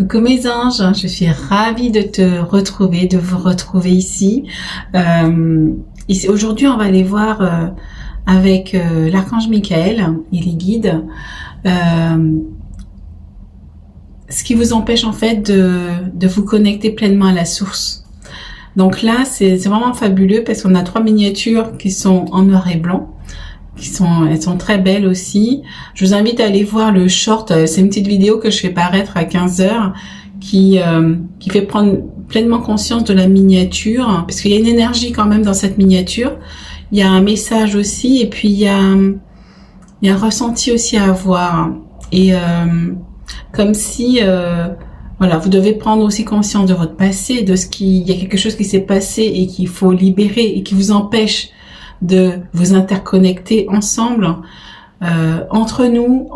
Coucou mes anges, je suis ravie de te retrouver, de vous retrouver ici. Aujourd'hui, on va aller voir avec l'archange Michael et les guides ce qui vous empêche en fait de vous connecter pleinement à la source. Donc là, c'est vraiment fabuleux parce qu'on a 3 miniatures qui sont en noir et blanc. Elles sont très belles aussi. Je vous invite à aller voir le short. C'est une petite vidéo que je fais paraître à 15h qui fait prendre pleinement conscience de la miniature, parce qu'il y a une énergie quand même dans cette miniature. Il y a un message aussi, et puis il y a un ressenti aussi à avoir. Et comme si voilà, vous devez prendre aussi conscience de votre passé, de il y a quelque chose qui s'est passé et qu'il faut libérer et qui vous empêche de vous interconnecter ensemble, entre nous,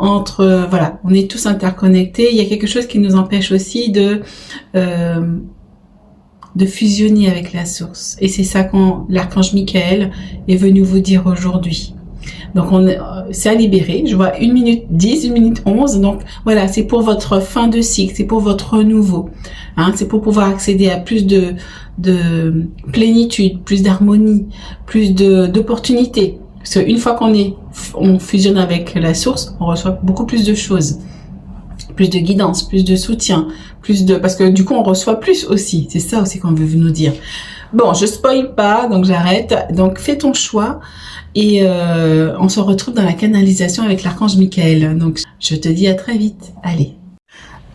voilà, on est tous interconnectés. Il y a quelque chose qui nous empêche aussi de fusionner avec la source, et c'est ça l'archange Michael est venu vous dire aujourd'hui. Donc c'est à libérer. Je vois 1 minute 10, 1 minute 11. Donc voilà, c'est pour votre fin de cycle, c'est pour votre renouveau. C'est pour pouvoir accéder à plus de plénitude, plus d'harmonie, plus d'opportunités. Parce qu'une fois on fusionne avec la source, on reçoit beaucoup plus de choses. Plus de guidance, plus de soutien, parce que du coup on reçoit plus aussi. C'est ça aussi qu'on veut nous dire. Bon, je spoil pas, donc j'arrête. Donc fais ton choix. Et on se retrouve dans la canalisation avec l'archange Michael. Donc je te dis à très vite. Allez.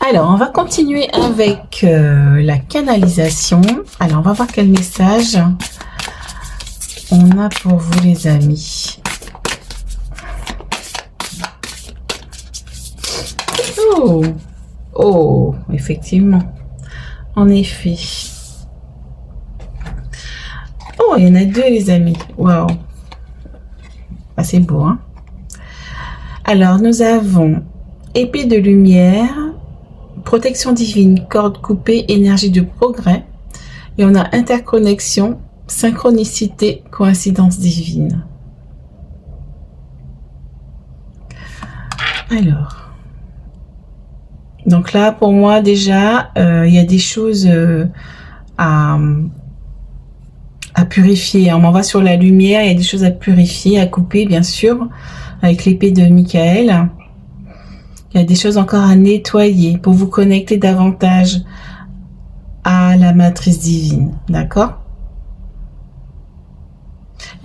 Alors on va continuer avec la canalisation. Alors on va voir quel message on a pour vous les amis. Oh, effectivement. En effet. Oh, il y en a 2 les amis. Waouh. Ah, c'est beau, hein? Alors, nous avons épée de lumière, protection divine, corde coupée, énergie de progrès. Et on a interconnexion, synchronicité, coïncidence divine. Alors. Donc là, pour moi, déjà, il y a des choses à purifier. On m'envoie sur la lumière, il y a des choses à purifier, à couper, bien sûr, avec l'épée de Michael. Il y a des choses encore à nettoyer pour vous connecter davantage à la matrice divine. D'accord?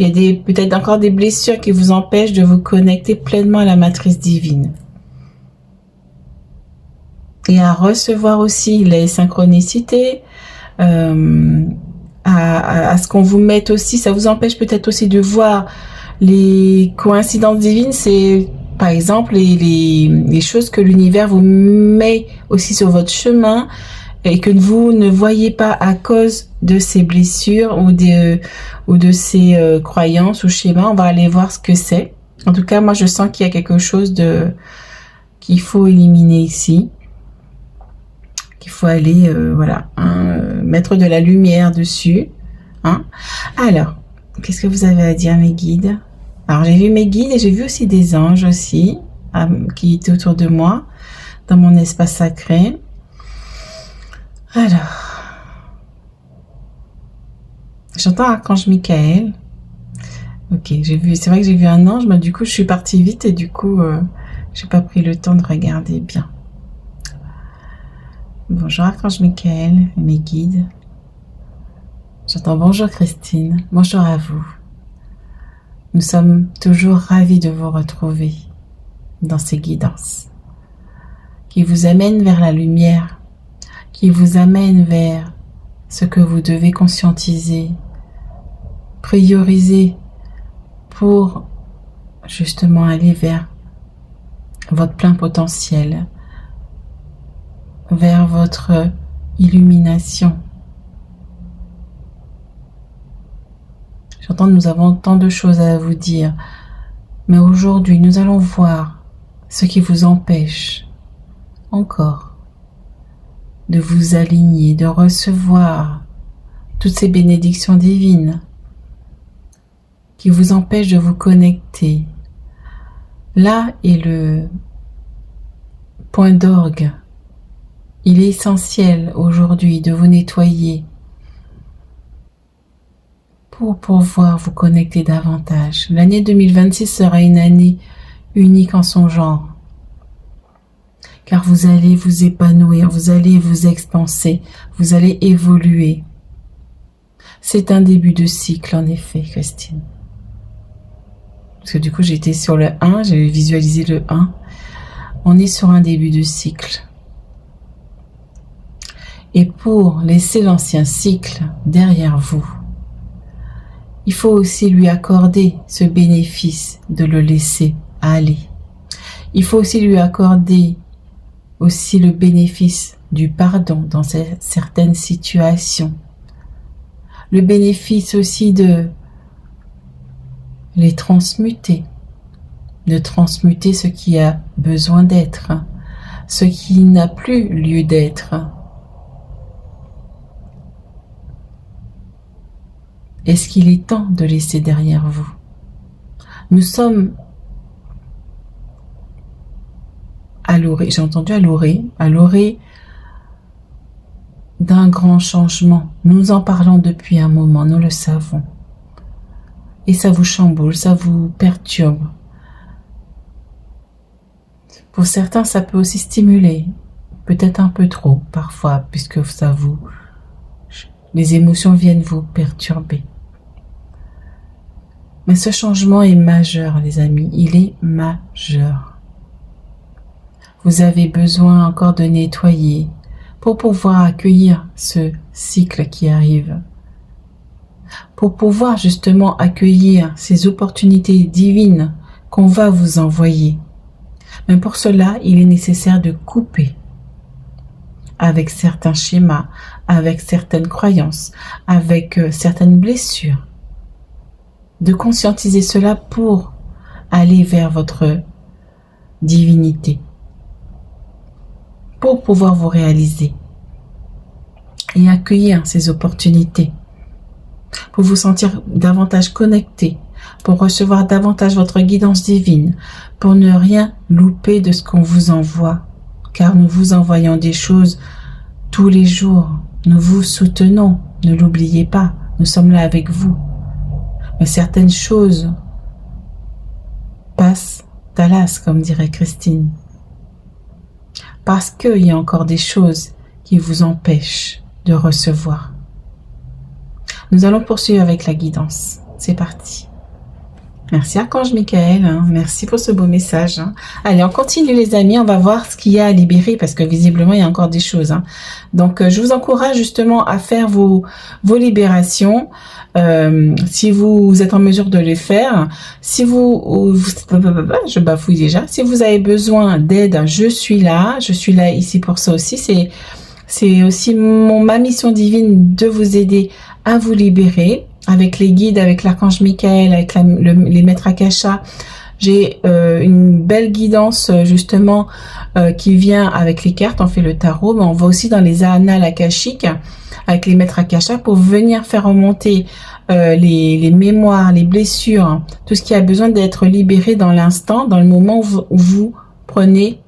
Il y a peut-être encore des blessures qui vous empêchent de vous connecter pleinement à la matrice divine. Et à recevoir aussi les synchronicités, à ce qu'on vous mette aussi, ça vous empêche peut-être aussi de voir les coïncidences divines. C'est par exemple les choses que l'univers vous met aussi sur votre chemin et que vous ne voyez pas à cause de ces blessures ou de ces croyances ou schémas. On va aller voir ce que c'est. En tout cas, moi je sens qu'il y a quelque chose qu'il faut éliminer ici. Qu'il faut aller voilà, mettre de la lumière dessus. Alors, qu'est-ce que vous avez à dire mes guides? Alors j'ai vu mes guides et j'ai vu aussi des anges aussi qui étaient autour de moi dans mon espace sacré. Alors, j'entends l'archange Michael. Ok, c'est vrai que j'ai vu un ange, mais du coup je suis partie vite et du coup j'ai pas pris le temps de regarder bien. Bonjour archange Michael et mes guides. J'entends bonjour Christine, bonjour à vous. Nous sommes toujours ravis de vous retrouver dans ces guidances qui vous amènent vers la lumière, qui vous amènent vers ce que vous devez conscientiser, prioriser pour justement aller vers votre plein potentiel, vers votre illumination. J'entends que nous avons tant de choses à vous dire, mais aujourd'hui nous allons voir ce qui vous empêche encore de vous aligner, de recevoir toutes ces bénédictions divines qui vous empêchent de vous connecter. Là est le point d'orgue Il est essentiel aujourd'hui de vous nettoyer pour pouvoir vous connecter davantage. L'année 2026 sera une année unique en son genre, car vous allez vous épanouir, vous allez vous expanser, vous allez évoluer. C'est un début de cycle, en effet, Christine. Parce que du coup, j'étais sur le 1, j'avais visualisé le 1. On est sur un début de cycle. Et pour laisser l'ancien cycle derrière vous, il faut aussi lui accorder ce bénéfice de le laisser aller. Il faut aussi lui accorder aussi le bénéfice du pardon dans certaines situations. Le bénéfice aussi de les transmuter, de transmuter ce qui a besoin d'être, ce qui n'a plus lieu d'être. Est-ce qu'il est temps de laisser derrière vous? Nous sommes à l'orée, j'ai entendu à l'orée d'un grand changement. Nous en parlons depuis un moment, nous le savons. Et ça vous chamboule, ça vous perturbe. Pour certains, ça peut aussi stimuler, peut-être un peu trop parfois, puisque les émotions viennent vous perturber. Mais ce changement est majeur, les amis, il est majeur. Vous avez besoin encore de nettoyer pour pouvoir accueillir ce cycle qui arrive. Pour pouvoir justement accueillir ces opportunités divines qu'on va vous envoyer. Mais pour cela, il est nécessaire de couper avec certains schémas, avec certaines croyances, avec certaines blessures. De conscientiser cela pour aller vers votre divinité. Pour pouvoir vous réaliser et accueillir ces opportunités. Pour vous sentir davantage connecté, pour recevoir davantage votre guidance divine, pour ne rien louper de ce qu'on vous envoie, car nous vous envoyons des choses tous les jours. Nous vous soutenons, ne l'oubliez pas, nous sommes là avec vous. Mais certaines choses passent à l'as, comme dirait Christine. Parce qu'il y a encore des choses qui vous empêchent de recevoir. Nous allons poursuivre avec la guidance. C'est parti. Merci Archange Michael, merci pour ce beau message. Allez, on continue les amis, on va voir ce qu'il y a à libérer parce que visiblement il y a encore des choses. Donc je vous encourage justement à faire vos libérations si vous êtes en mesure de les faire. Si je bafouille déjà. Si vous avez besoin d'aide, je suis là ici pour ça aussi. C'est aussi ma mission divine de vous aider à vous libérer. Avec les guides, avec l'archange Michael, avec les maîtres Akasha, j'ai une belle guidance justement qui vient avec les cartes. On fait le tarot, mais on va aussi dans les annales akashiques avec les maîtres Akasha pour venir faire remonter les mémoires, les blessures, tout ce qui a besoin d'être libéré dans l'instant, dans le moment où vous prenez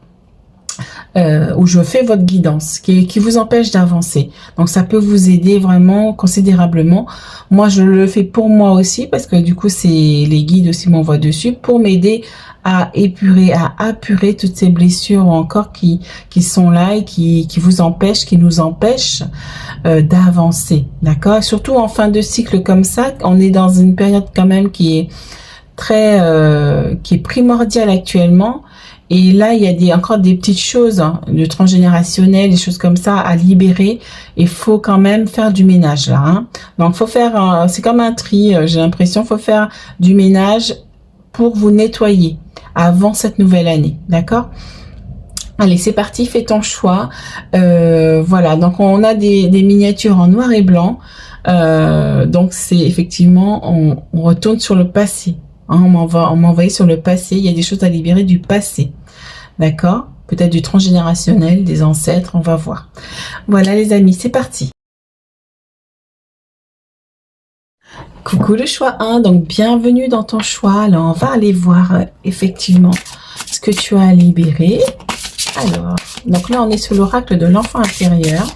où je fais votre guidance, qui vous empêche d'avancer. Donc ça peut vous aider vraiment considérablement. Moi je le fais pour moi aussi, parce que du coup c'est les guides aussi m'envoient dessus, pour m'aider à épurer, à apurer toutes ces blessures encore qui sont là et qui vous empêchent, qui nous empêchent d'avancer. D'accord? Surtout en fin de cycle comme ça, on est dans une période quand même qui est très qui est primordiale actuellement. Et là, il y a encore des petites choses de transgénérationnel, des choses comme ça à libérer. Il faut quand même faire du ménage là. Donc, faut faire, c'est comme un tri. J'ai l'impression, faut faire du ménage pour vous nettoyer avant cette nouvelle année, d'accord? Allez, c'est parti, fais ton choix. Voilà, donc on a des miniatures en noir et blanc. Donc, c'est effectivement, on retourne sur le passé. On m'a envoyé sur le passé. Il y a des choses à libérer du passé. D'accord? Peut-être du transgénérationnel, des ancêtres. On va voir. Voilà les amis, c'est parti. Coucou le choix 1. Donc, bienvenue dans ton choix. Alors, on va aller voir effectivement ce que tu as à libérer. Alors, donc là, on est sur l'oracle de l'enfant intérieur.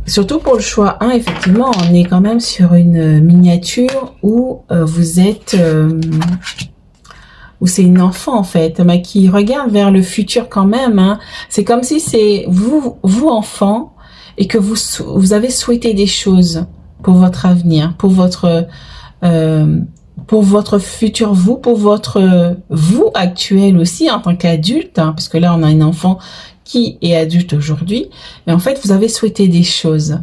Surtout pour le choix 1, effectivement, on est quand même sur une miniature où vous êtes... où c'est une enfant, en fait, mais qui regarde vers le futur quand même. Hein. C'est comme si c'est vous enfant, et que vous avez souhaité des choses pour votre avenir, pour votre futur vous, pour votre vous actuel aussi en tant qu'adulte, hein, parce que là on a un enfant qui est adulte aujourd'hui, mais en fait vous avez souhaité des choses.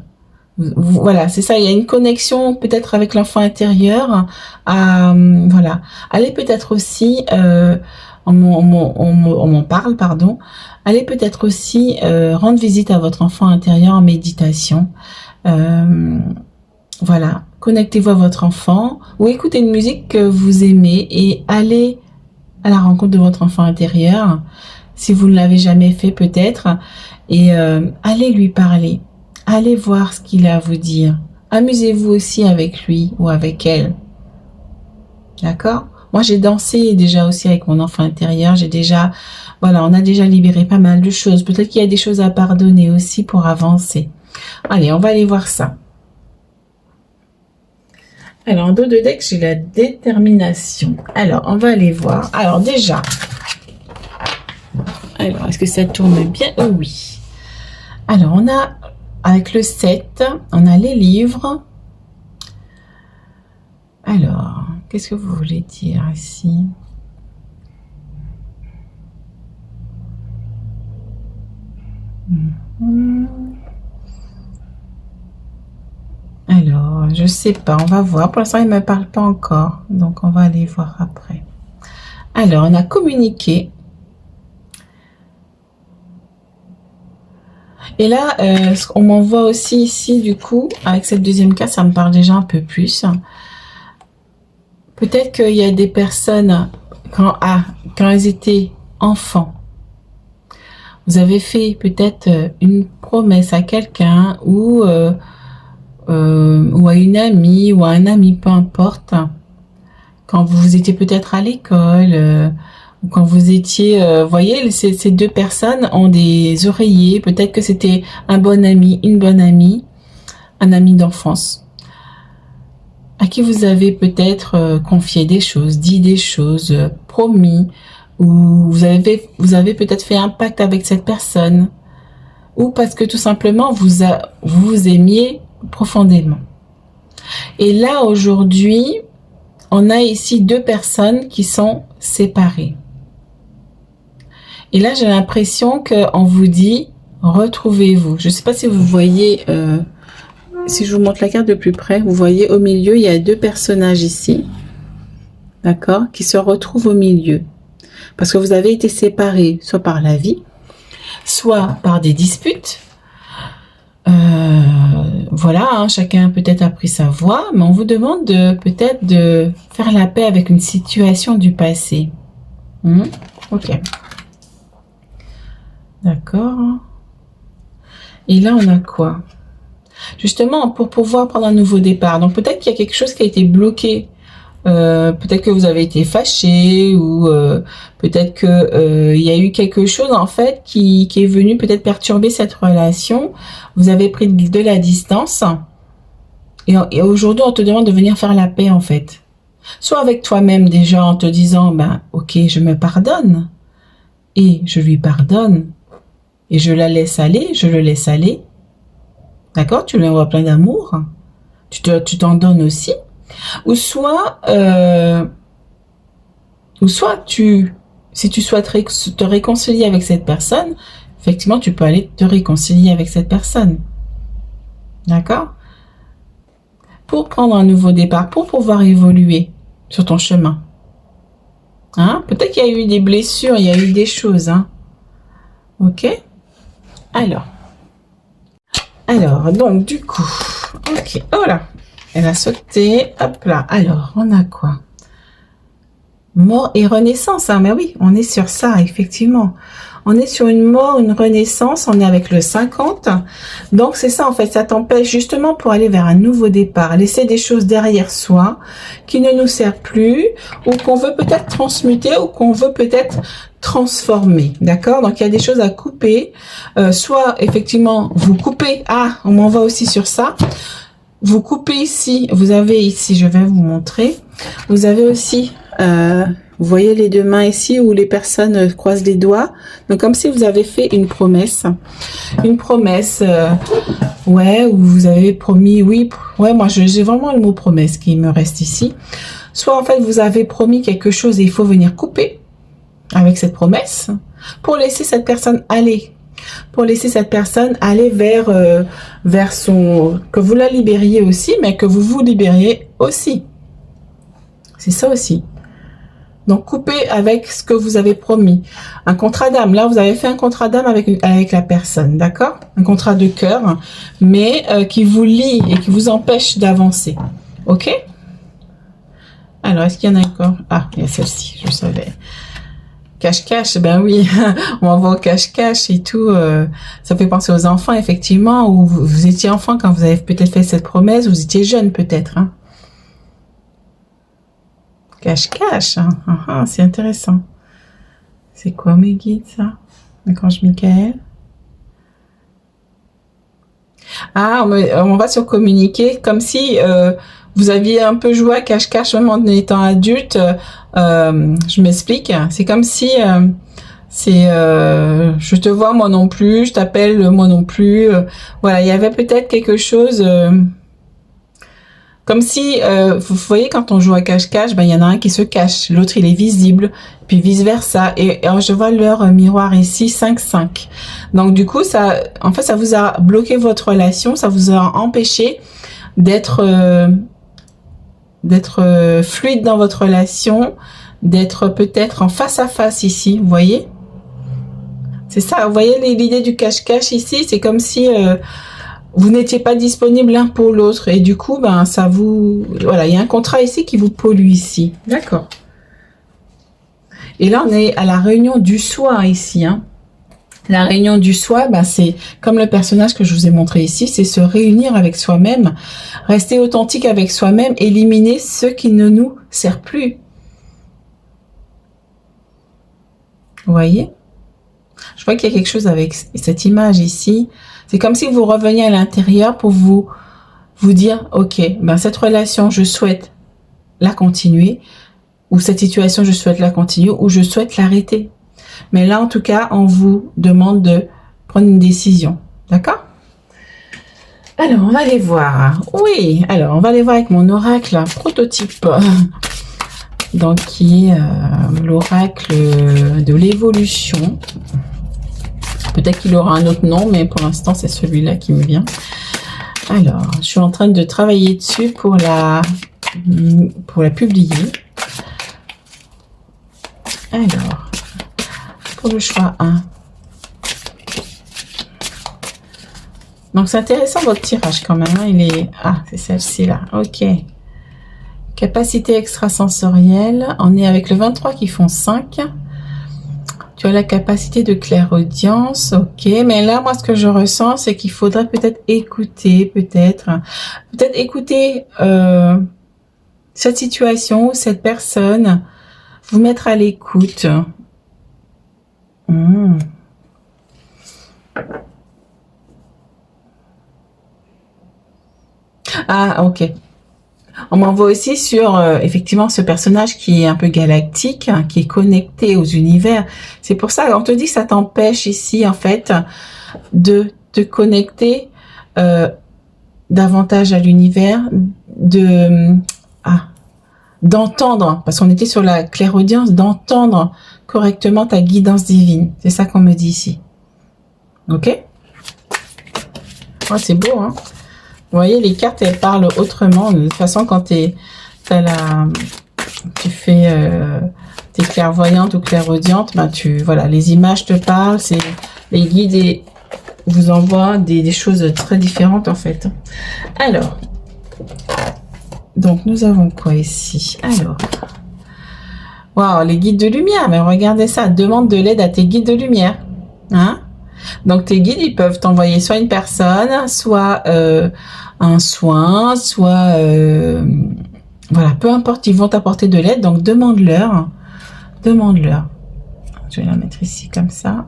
Voilà, c'est ça, il y a une connexion peut-être avec l'enfant intérieur, voilà. Allez peut-être aussi, on m'en parle, pardon, allez peut-être aussi rendre visite à votre enfant intérieur en méditation. Voilà, connectez-vous à votre enfant ou écoutez une musique que vous aimez et allez à la rencontre de votre enfant intérieur, si vous ne l'avez jamais fait peut-être, et allez lui parler. Allez voir ce qu'il a à vous dire. Amusez-vous aussi avec lui ou avec elle. D'accord? Moi, j'ai dansé déjà aussi avec mon enfant intérieur. Voilà, on a déjà libéré pas mal de choses. Peut-être qu'il y a des choses à pardonner aussi pour avancer. Allez, on va aller voir ça. Alors, en dos de deck, j'ai la détermination. Alors, on va aller voir. Alors, déjà. Alors, est-ce que ça tourne bien? Oui. Alors, on a... Avec le 7, on a les livres. Alors, qu'est-ce que vous voulez dire ici? Alors, je sais pas, on va voir. Pour l'instant, il ne me parle pas encore. Donc, on va aller voir après. Alors, on a communiqué. Et là, on m'envoie aussi ici, du coup, avec cette deuxième carte, ça me parle déjà un peu plus. Peut-être qu'il y a des personnes, quand elles étaient enfants, vous avez fait peut-être une promesse à quelqu'un ou à une amie ou à un ami, peu importe, quand vous étiez peut-être à l'école, quand vous étiez, voyez, ces deux personnes ont des oreillers. Peut-être que c'était un bon ami, une bonne amie, un ami d'enfance, à qui vous avez peut-être confié des choses, dit des choses, promis, ou vous avez peut-être fait un pacte avec cette personne, ou parce que tout simplement vous vous aimiez profondément. Et là aujourd'hui, on a ici deux personnes qui sont séparées. Et là, j'ai l'impression qu'on vous dit, retrouvez-vous. Je ne sais pas si vous voyez, si je vous montre la carte de plus près, vous voyez au milieu, il y a deux personnages ici, d'accord, qui se retrouvent au milieu. Parce que vous avez été séparés, soit par la vie, soit par des disputes. Voilà, hein, chacun peut-être a pris sa voie, mais on vous demande peut-être de faire la paix avec une situation du passé. Ok. D'accord. Et là, on a quoi? Justement, pour pouvoir prendre un nouveau départ. Donc, peut-être qu'il y a quelque chose qui a été bloqué. Peut-être que vous avez été fâché ou peut-être que il y a eu quelque chose en fait qui est venu peut-être perturber cette relation. Vous avez pris de la distance et aujourd'hui, on te demande de venir faire la paix en fait. Soit avec toi-même déjà en te disant, ben ok, je me pardonne et je lui pardonne. Et je la laisse aller, je le laisse aller. D'accord? Tu lui envoies plein d'amour. Tu t'en donnes aussi. Ou soit si tu souhaiterais te réconcilier avec cette personne, effectivement, tu peux aller te réconcilier avec cette personne. D'accord? Pour prendre un nouveau départ, pour pouvoir évoluer sur ton chemin. Hein? Peut-être qu'il y a eu des blessures, il y a eu des choses. Hein? Ok? Alors, donc, du coup, ok, oh là, elle a sauté, hop là, alors, on a quoi? Mort et renaissance, hein, mais oui, on est sur ça, effectivement. On est sur une mort, une renaissance, on est avec le 50. Donc, c'est ça, en fait, ça t'empêche justement pour aller vers un nouveau départ, laisser des choses derrière soi qui ne nous servent plus ou qu'on veut peut-être transmuter ou qu'on veut peut-être transformer, d'accord? Donc il y a des choses à couper, soit effectivement vous coupez, ah on m'envoie aussi sur ça, vous coupez ici, vous avez ici, je vais vous montrer, vous avez aussi, vous voyez les deux mains ici où les personnes croisent les doigts, donc comme si vous avez fait une promesse, ouais, où vous avez promis, oui, ouais, moi j'ai vraiment le mot promesse qui me reste ici, soit en fait vous avez promis quelque chose et il faut venir couper avec cette promesse pour laisser cette personne aller, vers son, que vous la libériez aussi, mais que vous vous libériez aussi, c'est ça aussi. Donc coupez avec ce que vous avez promis. Un contrat d'âme, là vous avez fait un contrat d'âme avec la personne, d'accord? Un contrat de cœur, mais qui vous lie et qui vous empêche d'avancer. Ok? Alors est-ce qu'il y en a encore? Ah, il y a celle-ci, je savais. Cache-cache, ben oui, on envoie au cache-cache et tout. Ça fait penser aux enfants, effectivement, où vous étiez enfant quand vous avez peut-être fait cette promesse, vous étiez jeune peut-être, hein. Cache-cache, hein. C'est intéressant. C'est quoi mes guides, ça? L'archange Michael. Ah, on va sur communiquer, comme si vous aviez un peu joué à cache-cache même en étant adulte. Je m'explique. C'est comme si je te vois moi non plus, je t'appelle moi non plus. Voilà, il y avait peut-être quelque chose comme si, vous voyez, quand on joue à cache-cache, ben il y en a un qui se cache, l'autre il est visible, puis vice versa. Et je vois leur miroir ici 5-5. Donc du coup, ça, en fait, ça vous a bloqué votre relation, ça vous a empêché d'être fluide dans votre relation, d'être peut-être en face à face ici, vous voyez? C'est ça, vous voyez l'idée du cache-cache ici, c'est comme si vous n'étiez pas disponible l'un pour l'autre et du coup, ben ça vous, voilà, il y a un contrat ici qui vous pollue ici, d'accord? Et là, on est à la réunion du soi ici, hein. La réunion du soi, ben c'est comme le personnage que je vous ai montré ici, c'est se réunir avec soi-même, rester authentique avec soi-même, éliminer ce qui ne nous sert plus. Vous voyez? Je vois qu'il y a quelque chose avec cette image ici. C'est comme si vous reveniez à l'intérieur pour vous dire, ok, ben cette relation, je souhaite la continuer, ou cette situation, je souhaite la continuer, ou je souhaite l'arrêter. Mais là, en tout cas, on vous demande de prendre une décision. D'accord? Alors, on va aller voir. Oui, alors, on va aller voir avec mon oracle prototype. Donc, qui est l'oracle de l'évolution. Peut-être qu'il aura un autre nom, mais pour l'instant, c'est celui-là qui me vient. Alors, je suis en train de travailler dessus pour la publier. Alors, pour le choix 1. Donc, c'est intéressant votre tirage quand même. Hein. Il est... Ah, c'est celle-ci là. Ok. Capacité extrasensorielle. On est avec le 23 qui font 5. Tu as la capacité de clairaudience. Ok. Mais là, moi, ce que je ressens, c'est qu'il faudrait peut-être écouter, peut-être écouter cette situation, cette personne, vous mettre à l'écoute. Ah, ok. On m'envoie aussi sur, effectivement, ce personnage qui est un peu galactique, hein, qui est connecté aux univers. C'est pour ça, on te dit que ça t'empêche ici, en fait, de te connecter davantage à l'univers, d'entendre, parce qu'on était sur la clairaudience, d'entendre correctement ta guidance divine. C'est ça qu'on me dit ici. Ok? Oh, c'est beau, hein? Vous voyez, les cartes, elles parlent autrement. De toute façon, quand tu fais, t'es clairvoyante ou clairaudiente, ben voilà, les images te parlent, c'est les guides et vous envoient des choses très différentes en fait. Alors, donc nous avons quoi ici? Alors, waouh, les guides de lumière, mais regardez ça, demande de l'aide à tes guides de lumière, hein? Donc tes guides, ils peuvent t'envoyer soit une personne, soit un soin, soit voilà, peu importe, ils vont t'apporter de l'aide. Donc demande-leur. Je vais la mettre ici comme ça.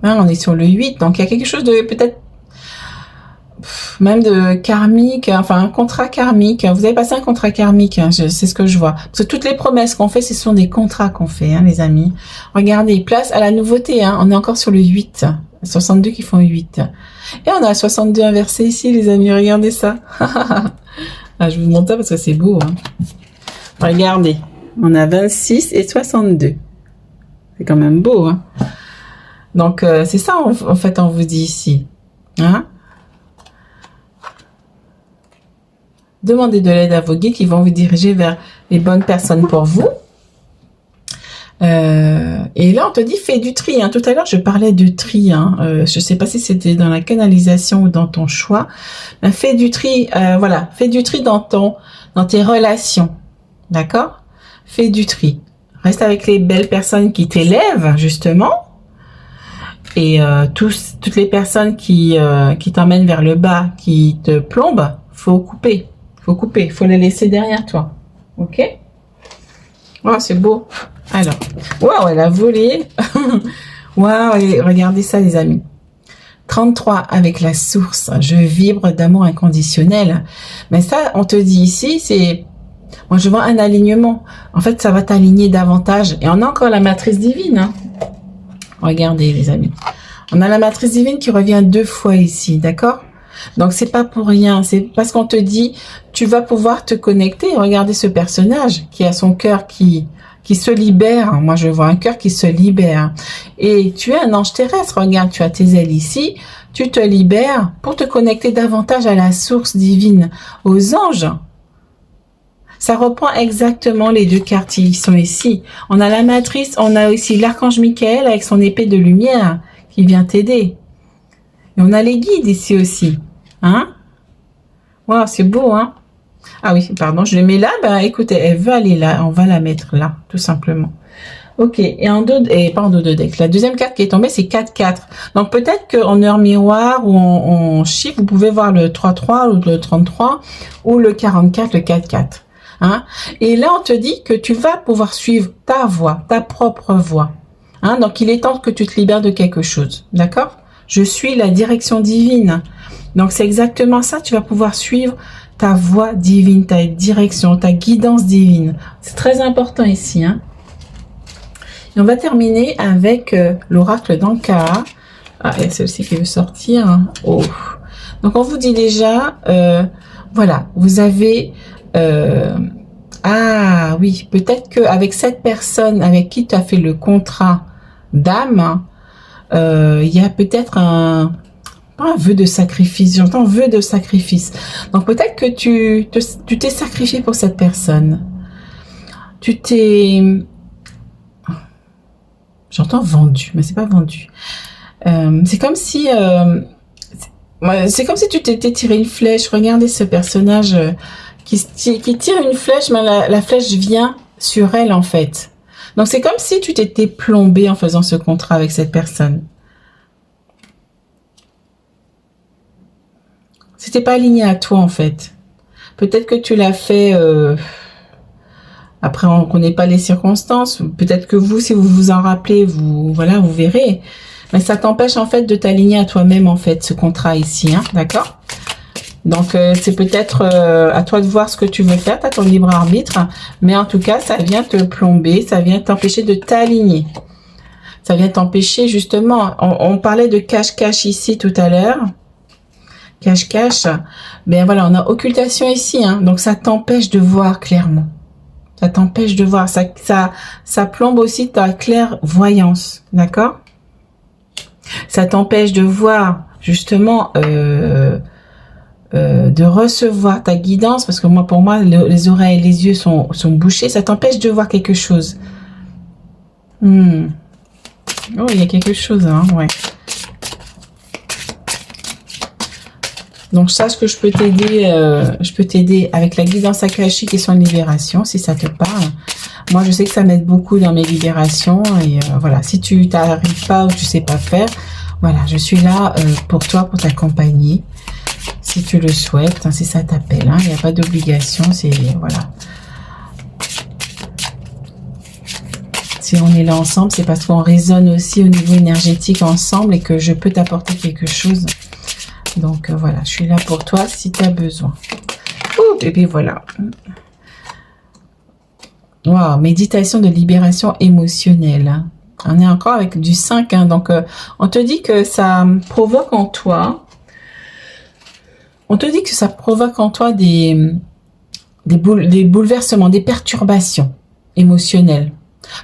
Hein, on est sur le 8, donc il y a quelque chose de peut-être même de karmique, enfin un contrat karmique. Vous avez passé un contrat karmique, hein, c'est ce que je vois. Parce que toutes les promesses qu'on fait, ce sont des contrats qu'on fait, hein, les amis. Regardez, place à la nouveauté, hein, on est encore sur le 8. 62 qui font 8. Et on a 62 inversé ici, les amis, regardez ça. Ah, je vous montre ça parce que c'est beau. Hein. Regardez, on a 26 et 62. C'est quand même beau. Hein. Donc, c'est ça, en fait, on vous dit ici. Hein? Demandez de l'aide à vos guides qui vont vous diriger vers les bonnes personnes pour vous. Et là, on te dit, fais du tri. Hein. Tout à l'heure, je parlais de tri. Hein. Je sais pas si c'était dans la canalisation ou dans ton choix. Mais fais du tri. Voilà, fais du tri dans tes relations. D'accord? Fais du tri. Reste avec les belles personnes qui t'élèvent, justement. Et toutes les personnes qui t'emmènent vers le bas, qui te plombent, faut couper. Faut les laisser derrière toi. Ok? Oh, c'est beau. Alors, waouh, elle a volé. Waouh, regardez ça, les amis. 33 avec la source. Je vibre d'amour inconditionnel. Mais ça, on te dit ici, c'est... Moi, je vois un alignement. En fait, ça va t'aligner davantage. Et on a encore la matrice divine. Hein. Regardez, les amis. On a la matrice divine qui revient 2 fois ici, d'accord? Donc, c'est pas pour rien. C'est parce qu'on te dit, tu vas pouvoir te connecter. Regardez ce personnage qui a son cœur qui se libère. Moi, je vois un cœur qui se libère. Et tu es un ange terrestre. Regarde, tu as tes ailes ici. Tu te libères pour te connecter davantage à la source divine, aux anges. Ça reprend exactement les 2 cartes qui sont ici. On a la matrice, on a aussi l'archange Michael avec son épée de lumière qui vient t'aider. Et on a les guides ici aussi. Hein? Wow, c'est beau, hein? Ah oui, pardon, je le mets là. Ben, écoutez, elle veut aller là. On va la mettre là, tout simplement. Ok, et pas en dos de deck. La deuxième carte qui est tombée, c'est 4-4. Donc, peut-être qu'en heure miroir ou en chiffre, vous pouvez voir le 3-3 ou le 33 ou le 44, le 4-4. Hein? Et là, on te dit que tu vas pouvoir suivre ta voie, ta propre voie. Hein? Donc, il est temps que tu te libères de quelque chose. D'accord? Je suis la direction divine. Donc, c'est exactement ça. Tu vas pouvoir suivre ta voie divine, ta direction, ta guidance divine. C'est très important ici. Hein? Et on va terminer avec l'oracle d'Ankara. Ah, il y a celle-ci qui veut sortir. Hein? Oh. Donc, on vous dit déjà, voilà, vous avez... ah oui, peut-être qu'avec cette personne avec qui tu as fait le contrat d'âme, il y a peut-être pas un vœu de sacrifice, j'entends vœu de sacrifice. Donc peut-être que tu t'es sacrifié pour cette personne. Tu t'es... J'entends vendu, mais c'est pas vendu. C'est comme si... c'est comme si tu t'étais tiré une flèche. Regardez ce personnage qui tire une flèche, mais la flèche vient sur elle en fait. Donc c'est comme si tu t'étais plombé en faisant ce contrat avec cette personne. C'était pas aligné à toi en fait. Peut-être que tu l'as fait. Après, on connaît pas les circonstances. Peut-être que vous, si vous vous en rappelez, vous verrez. Mais ça t'empêche en fait de t'aligner à toi-même en fait, ce contrat ici, hein, d'accord? Donc c'est peut-être à toi de voir ce que tu veux faire, tu as ton libre arbitre, mais en tout cas ça vient te plomber, ça vient t'empêcher de t'aligner. Ça vient t'empêcher justement, on parlait de cache-cache ici tout à l'heure, cache-cache, ben voilà, on a occultation ici, hein, donc ça t'empêche de voir clairement. Ça t'empêche de voir, ça plombe aussi ta clairvoyance, d'accord? Ça t'empêche de voir justement... de recevoir ta guidance, parce que moi, pour moi, les oreilles et les yeux sont bouchés, ça t'empêche de voir quelque chose. Oh, il y a quelque chose, hein, ouais. Donc, sache que je peux t'aider avec la guidance akashique et son libération, si ça te parle. Moi, je sais que ça m'aide beaucoup dans mes libérations, et voilà, si tu t'arrives pas ou tu sais pas faire, voilà, je suis là pour toi, pour t'accompagner. Si tu le souhaites, hein, si ça t'appelle, hein, il n'y a pas d'obligation, c'est voilà. si on est là ensemble, c'est parce qu'on résonne aussi au niveau énergétique ensemble et que je peux t'apporter quelque chose. Donc voilà, je suis là pour toi si tu as besoin. Oh, et puis voilà. Wow, méditation de libération émotionnelle. On est encore avec du 5. Hein, donc, on te dit que ça provoque en toi... On te dit que ça provoque en toi des bouleversements, des perturbations émotionnelles.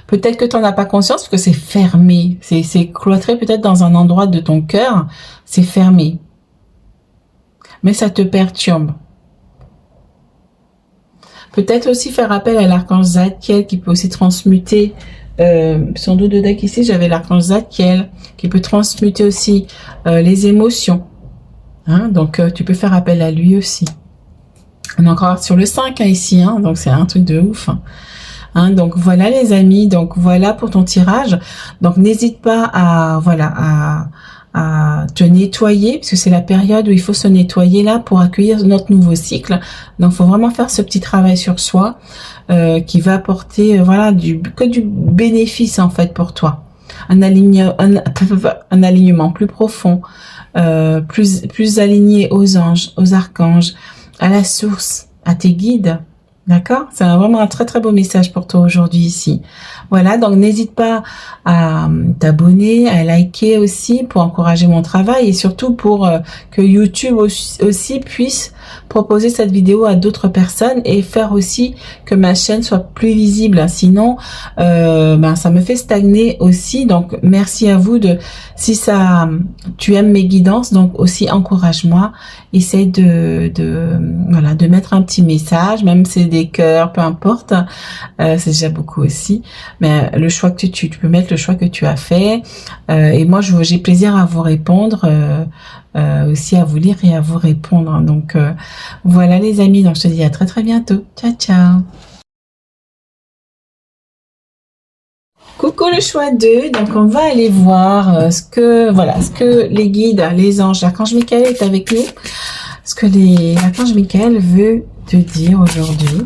Peut-être que tu n'en as pas conscience parce que c'est fermé. C'est cloîtré peut-être dans un endroit de ton cœur. C'est fermé. Mais ça te perturbe. Peut-être aussi faire appel à l'archange Zadkiel qui peut aussi transmuter. Son dos de deck ici, j'avais l'archange Zadkiel qui peut transmuter aussi les émotions. Hein, donc, tu peux faire appel à lui aussi. On est encore sur le 5 hein, ici. Hein, donc, c'est un truc de ouf. Hein, donc, voilà les amis. Donc, voilà pour ton tirage. Donc, n'hésite pas à te nettoyer, puisque c'est la période où il faut se nettoyer là pour accueillir notre nouveau cycle. Donc, il faut vraiment faire ce petit travail sur soi qui va apporter que du bénéfice en fait pour toi. Un alignement plus profond, plus aligné aux anges, aux archanges, à la source, à tes guides. D'accord? C'est vraiment un très très beau message pour toi aujourd'hui ici. Voilà, donc n'hésite pas à t'abonner, à liker aussi pour encourager mon travail et surtout pour que YouTube aussi puisse proposer cette vidéo à d'autres personnes et faire aussi que ma chaîne soit plus visible. Sinon, ça me fait stagner aussi. Donc, merci à vous si tu aimes mes guidances, donc aussi encourage-moi. Essaye de mettre un petit message, même si c'est des cœurs, peu importe. C'est déjà beaucoup aussi. Mais le choix que tu peux mettre le choix que tu as fait. Et moi, j'ai plaisir à vous répondre. Aussi à vous lire et à vous répondre. Donc voilà les amis, donc je te dis à très très bientôt. Ciao ciao. Coucou le choix 2, donc on va aller voir ce que les guides, les anges, l'archange Michael est avec nous. Ce que l'archange Michael veut te dire aujourd'hui.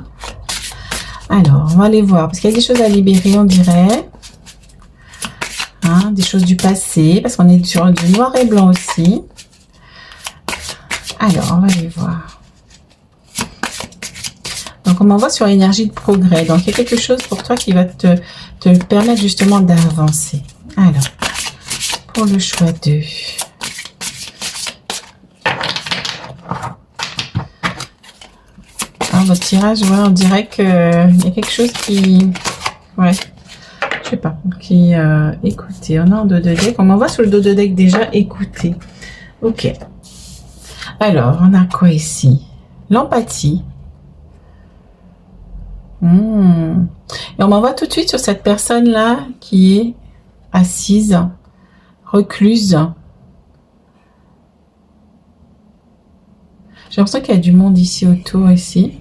Alors, on va aller voir, parce qu'il y a des choses à libérer, on dirait. Hein, des choses du passé, parce qu'on est sur du noir et blanc aussi. Alors, on va aller voir. Donc, on m'envoie sur l'énergie de progrès. Donc, il y a quelque chose pour toi qui va te permettre justement d'avancer. Alors, pour le choix 2. Alors, votre tirage, voilà, on dirait qu'il y a quelque chose qui... Ouais, je sais pas. Qui... écoutez, on a un dos de deck. On m'envoie sur le dos de deck déjà, écoutez. Ok. Alors, on a quoi ici? L'empathie. Et on m'envoie tout de suite sur cette personne-là qui est assise, recluse. J'ai l'impression qu'il y a du monde ici autour, ici.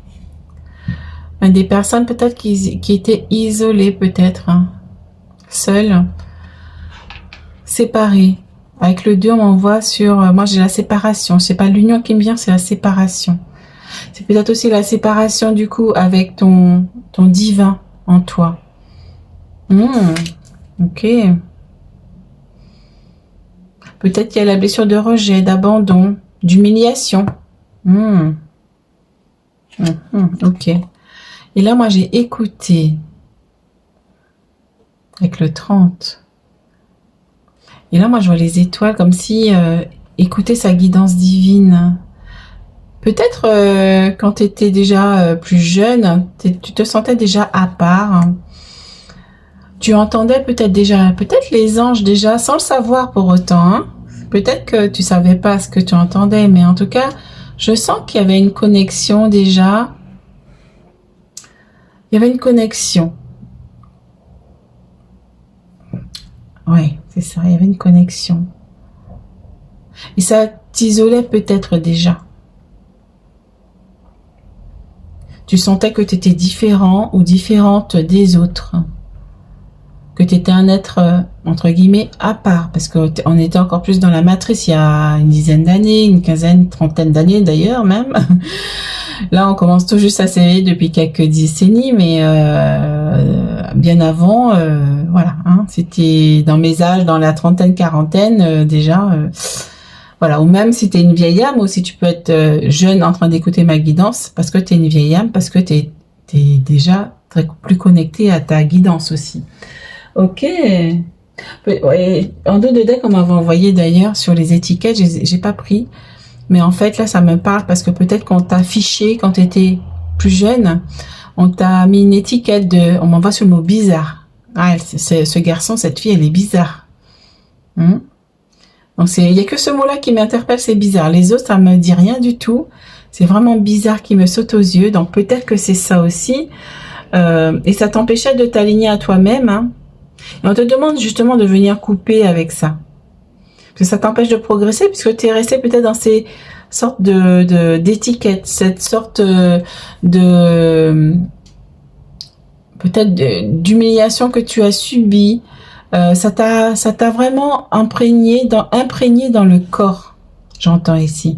Des personnes peut-être qui étaient isolées, peut-être. Hein, seules. Séparées. Avec le 2, on m'envoie sur... moi, j'ai la séparation. C'est pas l'union qui me vient, c'est la séparation. C'est peut-être aussi la séparation, du coup, avec ton divin en toi. Ok. Peut-être qu'il y a la blessure de rejet, d'abandon, d'humiliation. Ok. Et là, moi, j'ai écouté avec le 30. Et là, moi, je vois les étoiles comme si écouter sa guidance divine. Peut-être quand tu étais déjà plus jeune, tu te sentais déjà à part. Tu entendais peut-être les anges déjà, sans le savoir pour autant. Hein. Peut-être que tu savais pas ce que tu entendais, mais en tout cas, je sens qu'il y avait une connexion déjà. Il y avait une connexion. Ouais, c'est ça, il y avait une connexion. Et ça t'isolait peut-être déjà. Tu sentais que tu étais différent ou différente des autres. Que tu étais un être, entre guillemets, à part. Parce qu'on était encore plus dans la matrice il y a une dizaine d'années, une quinzaine, une trentaine d'années d'ailleurs même. Là, on commence tout juste à s'éveiller depuis quelques décennies, mais bien avant, voilà, hein, si t'es dans mes âges, dans la trentaine, quarantaine, déjà, voilà, ou même si t'es une vieille âme, ou si tu peux être jeune en train d'écouter ma guidance, parce que t'es une vieille âme, parce que t'es déjà plus connecté à ta guidance aussi. Ok. Ouais, en dos de deck, on m'avait envoyé d'ailleurs sur les étiquettes, j'ai pas pris, mais en fait là, ça me parle parce que peut-être qu'on t'a affiché quand t'étais plus jeune, on t'a mis une étiquette on m'envoie sur le mot bizarre. Ah, ce garçon, cette fille, elle est bizarre. Donc il y a que ce mot-là qui m'interpelle, c'est bizarre. Les autres, ça me dit rien du tout. C'est vraiment bizarre qui me saute aux yeux. Donc peut-être que c'est ça aussi. Et ça t'empêchait de t'aligner à toi-même. Hein. Et on te demande justement de venir couper avec ça. Parce que ça t'empêche de progresser, puisque tu es resté peut-être dans ces sortes d'étiquettes, cette sorte peut-être d'humiliation que tu as subie. Ça t'a vraiment imprégné dans le corps, j'entends ici.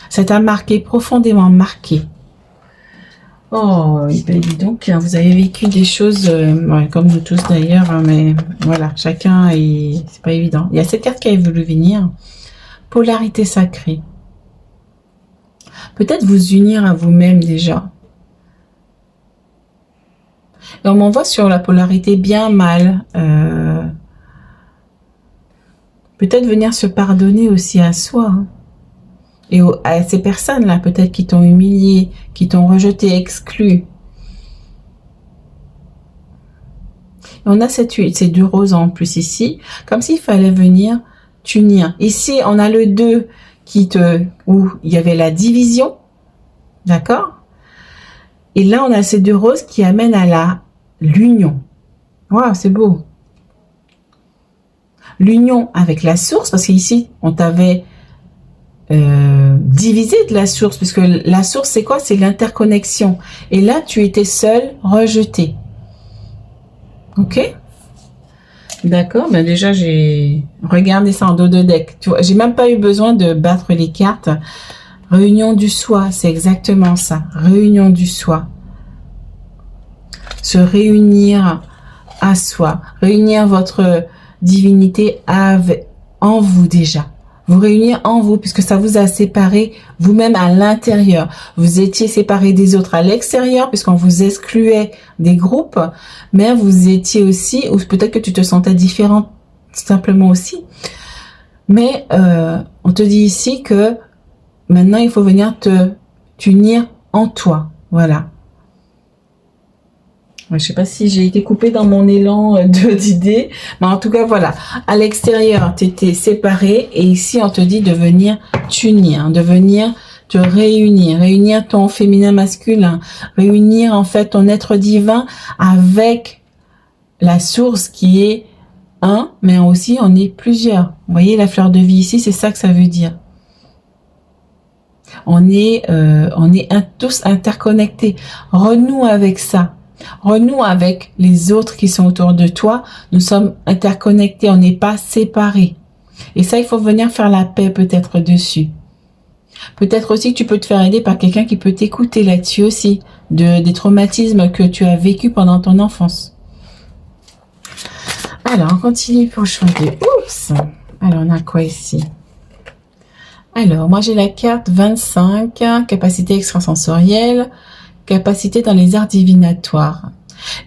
Ça t'a marqué, profondément marqué. Oh, ben dis donc, vous avez vécu des choses, ouais, comme nous tous d'ailleurs, hein, mais voilà, chacun, c'est pas évident. Il y a cette carte qui a voulu venir. Polarité sacrée. Peut-être vous unir à vous-même déjà. Et on m'envoie sur la polarité bien-mal. Peut-être venir se pardonner aussi à soi. Hein. Et à ces personnes-là, peut-être qui t'ont humilié, qui t'ont rejeté, exclu. Et on a ces deux roses en plus ici, comme s'il fallait venir t'unir. Ici, on a le 2 où il y avait la division, d'accord? Et là, on a ces deux roses qui amènent à l'union. Waouh, c'est beau. L'union avec la source, parce qu'ici, on t'avait divisé de la source, puisque la source, c'est quoi? C'est l'interconnexion. Et là, tu étais seul, rejeté. Ok? D'accord, ben déjà, j'ai regardé ça en dos de deck. Tu vois, j'ai même pas eu besoin de battre les cartes. Réunion du soi, c'est exactement ça. Réunion du soi. Se réunir à soi. Réunir votre divinité en vous déjà. Vous réunir en vous, puisque ça vous a séparé vous-même à l'intérieur. Vous étiez séparés des autres à l'extérieur, puisqu'on vous excluait des groupes, mais vous étiez aussi, ou peut-être que tu te sentais différent simplement aussi. Mais on te dit ici que maintenant, il faut venir t'unir en toi. Voilà. Je sais pas si j'ai été coupée dans mon élan d'idées, mais en tout cas, voilà. À l'extérieur, tu étais séparé, et ici, on te dit de venir t'unir, de venir te réunir ton féminin masculin, réunir en fait ton être divin avec la source qui est un, mais aussi on est plusieurs. Vous voyez la fleur de vie ici, c'est ça que ça veut dire. On est tous interconnectés. Renoue avec ça. Renoue avec les autres qui sont autour de toi. Nous sommes interconnectés, on n'est pas séparés. Et ça, il faut venir faire la paix peut-être dessus. Peut-être aussi que tu peux te faire aider par quelqu'un qui peut t'écouter là-dessus aussi, des traumatismes que tu as vécu pendant ton enfance. Alors, on continue pour choisir. Oups! Alors, on a quoi ici? Alors, moi j'ai la carte 25, capacité extrasensorielle, capacité dans les arts divinatoires.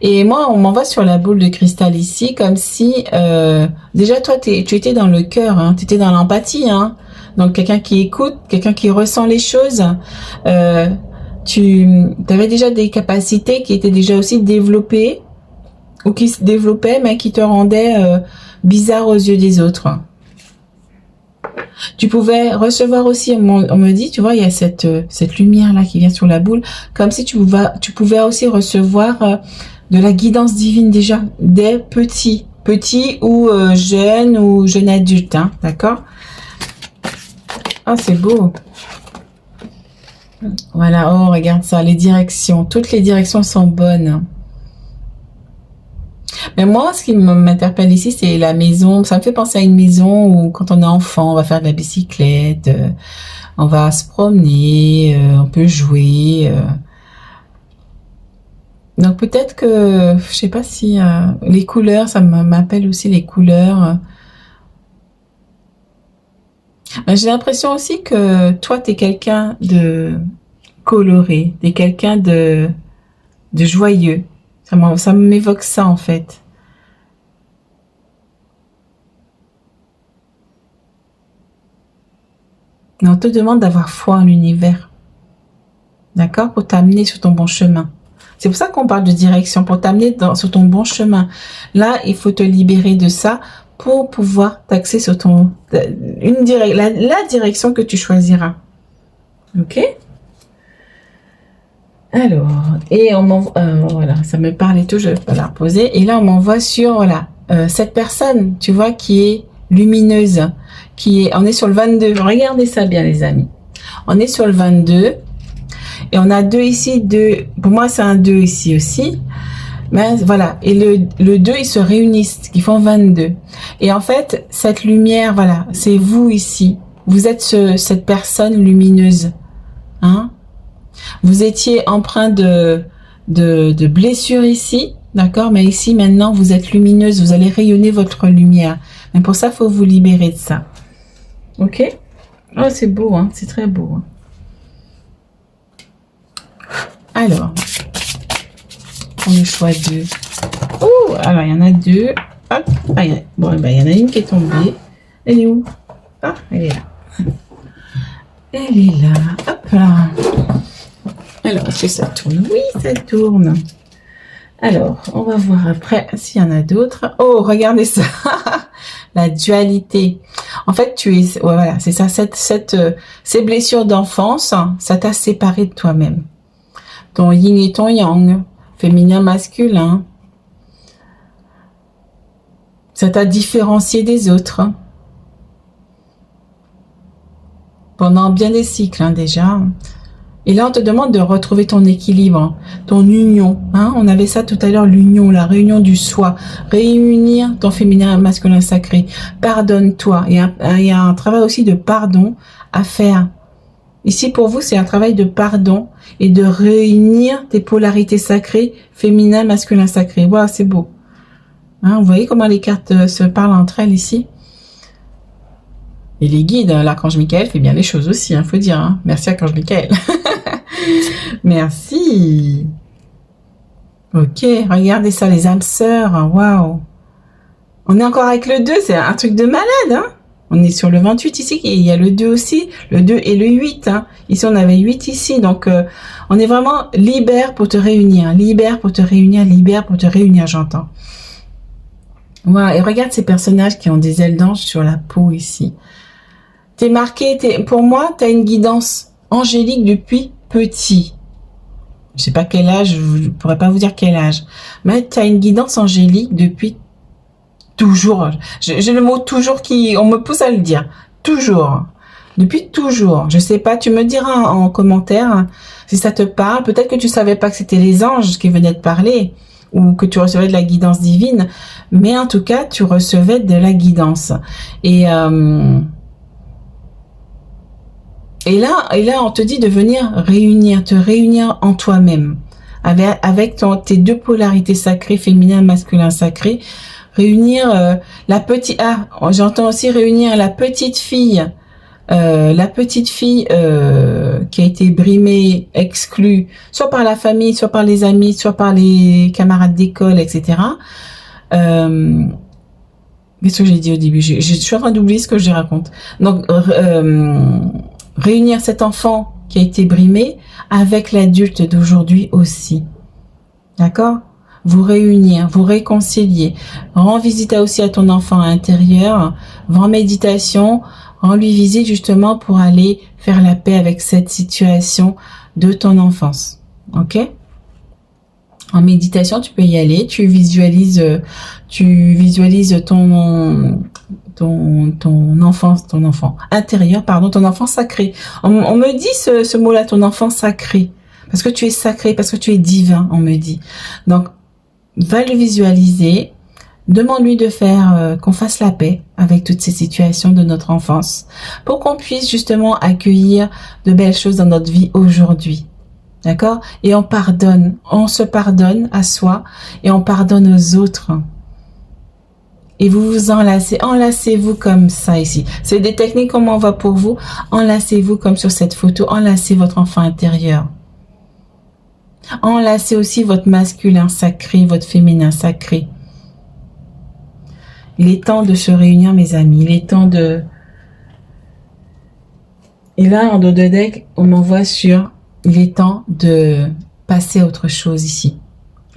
Et moi, on m'envoie sur la boule de cristal ici, comme si, déjà toi, tu étais dans le cœur, hein, tu étais dans l'empathie, hein, donc quelqu'un qui écoute, quelqu'un qui ressent les choses. Tu avais déjà des capacités qui étaient déjà aussi développées, ou qui se développaient, mais qui te rendaient bizarre aux yeux des autres. Tu pouvais recevoir aussi, on me dit, tu vois, il y a cette lumière là qui vient sur la boule, comme si tu pouvais aussi recevoir de la guidance divine déjà, des petits ou jeunes adultes, hein, d'accord? Ah, c'est beau. Voilà, oh, regarde ça, les directions, toutes les directions sont bonnes. Mais moi, ce qui m'interpelle ici, c'est la maison. Ça me fait penser à une maison où, quand on est enfant, on va faire de la bicyclette, on va se promener, on peut jouer. Donc peut-être que, je sais pas si les couleurs, ça m'appelle aussi les couleurs. J'ai l'impression aussi que toi, t'es quelqu'un de coloré, t'es quelqu'un de joyeux. Ça m'évoque ça en fait. Mais on te demande d'avoir foi en l'univers, d'accord, pour t'amener sur ton bon chemin. C'est pour ça qu'on parle de direction, pour t'amener sur ton bon chemin. Là, il faut te libérer de ça pour pouvoir t'axer sur la direction que tu choisiras. Ok? Alors, et on m'envoie, voilà, ça me parlait tout, je vais pas la reposer. Et là, on m'envoie sur, voilà, cette personne, tu vois, qui est lumineuse, on est sur le 22. Regardez ça bien, les amis. On est sur le 22. Et on a 2 ici, 2. Pour moi, c'est un 2 ici aussi. Mais voilà. Et le 2, ils se réunissent, ils font 22. Et en fait, cette lumière, voilà, c'est vous ici. Vous êtes cette personne lumineuse. Hein? Vous étiez empreint de blessures ici. D'accord? Mais ici, maintenant, vous êtes lumineuse. Vous allez rayonner votre lumière. Mais pour ça, il faut vous libérer de ça. Ok? Oh, c'est beau, hein? C'est très beau. Hein? Alors, on le choix 2. Oh, alors il y en a 2. Hop. Ah, bon, ben, il y en a une qui est tombée. Elle est où? Ah, elle est là. Elle est là. Hop là. Alors, est-ce que ça tourne? Oui, ça tourne. Alors, on va voir après s'il y en a d'autres. Oh, regardez ça. La dualité. En fait, ouais, voilà, c'est ça. Ces blessures d'enfance, ça t'a séparé de toi-même. Ton yin et ton yang, féminin, masculin. Ça t'a différencié des autres. Pendant bien des cycles, hein, déjà. Et là, on te demande de retrouver ton équilibre, ton union. Hein. On avait ça tout à l'heure, l'union, la réunion du soi. Réunir ton féminin, masculin, sacré. Pardonne-toi. Il y a un travail aussi de pardon à faire. Ici, pour vous, c'est un travail de pardon et de réunir tes polarités sacrées, féminin, masculin, sacré. Waouh, c'est beau. Hein, vous voyez comment les cartes se parlent entre elles ici? Et les guides, l'archange Michael fait bien les choses aussi, hein, faut dire. Hein. Merci, archange Michael. Merci. Ok, regardez ça, les âmes sœurs. Waouh. On est encore avec le 2, c'est un truc de malade, hein. On est sur le 28 ici, et il y a le 2 aussi, le 2 et le 8. Hein. Ici, on avait 8 ici, donc on est vraiment libère pour te réunir, libère pour te réunir, libère pour te réunir, j'entends. Voilà, et regarde ces personnages qui ont des ailes d'ange sur la peau ici. T'es marqué, pour moi, t'as une guidance angélique depuis petit. Je sais pas quel âge, je pourrais pas vous dire quel âge, mais t'as une guidance angélique depuis toujours. J'ai le mot toujours on me pousse à le dire. Toujours. Depuis toujours. Je sais pas, tu me diras en commentaire si ça te parle. Peut-être que tu savais pas que c'était les anges qui venaient te parler ou que tu recevais de la guidance divine. Mais en tout cas, tu recevais de la guidance. Et là, on te dit de venir te réunir en toi-même. Avec tes 2 polarités sacrées, féminin, masculin, sacré. Réunir j'entends aussi réunir la petite fille qui a été brimée, exclue, soit par la famille, soit par les amis, soit par les camarades d'école, etc. Qu'est-ce que j'ai dit au début? Je suis en train d'oublier ce que je raconte. Donc, réunir cet enfant qui a été brimé avec l'adulte d'aujourd'hui aussi. D'accord? Vous réunir, vous réconcilier. Rends visite aussi à ton enfant intérieur. Va en méditation. Rends-lui visite justement pour aller faire la paix avec cette situation de ton enfance. Ok? En méditation, tu peux y aller. Tu visualises ton enfant intérieur, ton enfant sacré. On me dit ce mot-là, ton enfant sacré. Parce que tu es sacré, parce que tu es divin, on me dit. Donc, va le visualiser, demande-lui de faire qu'on fasse la paix avec toutes ces situations de notre enfance pour qu'on puisse justement accueillir de belles choses dans notre vie aujourd'hui. D'accord? Et on pardonne. On se pardonne à soi et on pardonne aux autres. Et vous vous enlacez. Enlacez-vous comme ça ici. C'est des techniques qu'on m'envoie pour vous. Enlacez-vous comme sur cette photo. Enlacez votre enfant intérieur. Enlacez aussi votre masculin sacré, votre féminin sacré. Il est temps de se réunir, mes amis. Il est temps de... Et là, en dos de deck, on m'envoie sur... Il est temps de passer à autre chose ici.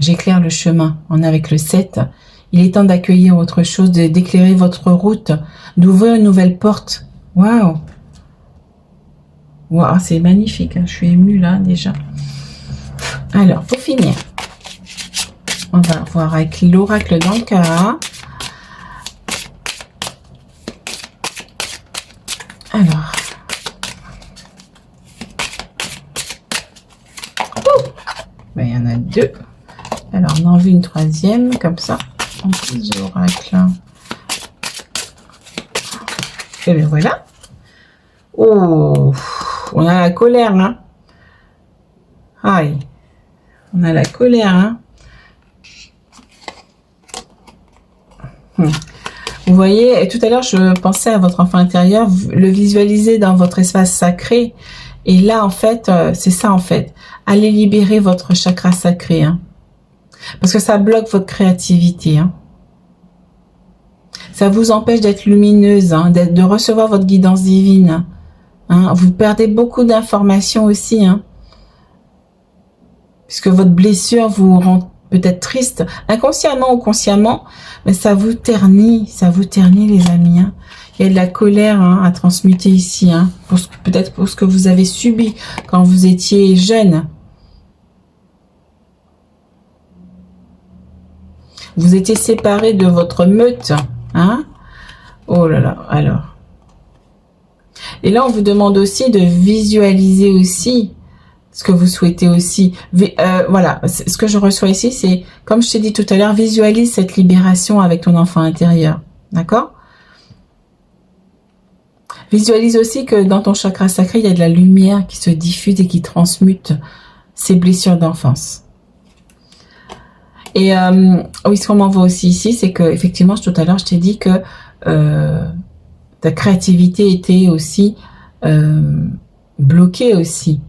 J'éclaire le chemin. On est avec le 7. Il est temps d'accueillir autre chose, d'éclairer votre route, d'ouvrir une nouvelle porte. Waouh! Waouh, c'est magnifique. Hein. Je suis émue là déjà. Alors, pour finir, on va voir avec l'oracle d'Ankara. Alors... Ben, il y en a deux. Alors, on en veut une troisième, comme ça. En plus de l'oracle. Et bien voilà. Oh, on a la colère, hein. Aïe. On a la colère, hein. Vous voyez, et tout à l'heure, je pensais à votre enfant intérieur, le visualiser dans votre espace sacré. Et là, en fait, c'est ça, en fait. Allez libérer votre chakra sacré, hein. Parce que ça bloque votre créativité, hein. Ça vous empêche d'être lumineuse, hein, de recevoir votre guidance divine. Hein. Vous perdez beaucoup d'informations aussi, hein. Puisque votre blessure vous rend peut-être triste, inconsciemment ou consciemment, mais ça vous ternit les amis, hein. Il y a de la colère, hein, à transmuter ici, hein, peut-être pour ce que vous avez subi quand vous étiez jeune. Vous étiez séparés de votre meute, hein. Oh là là, alors. Et là, on vous demande aussi de visualiser aussi ce que vous souhaitez aussi. Voilà, ce que je reçois ici, c'est, comme je t'ai dit tout à l'heure, visualise cette libération avec ton enfant intérieur. D'accord? Visualise aussi que dans ton chakra sacré, il y a de la lumière qui se diffuse et qui transmute ces blessures d'enfance. Et oui, ce qu'on m'envoie aussi ici, c'est que effectivement, tout à l'heure, je t'ai dit que ta créativité était aussi bloquée aussi.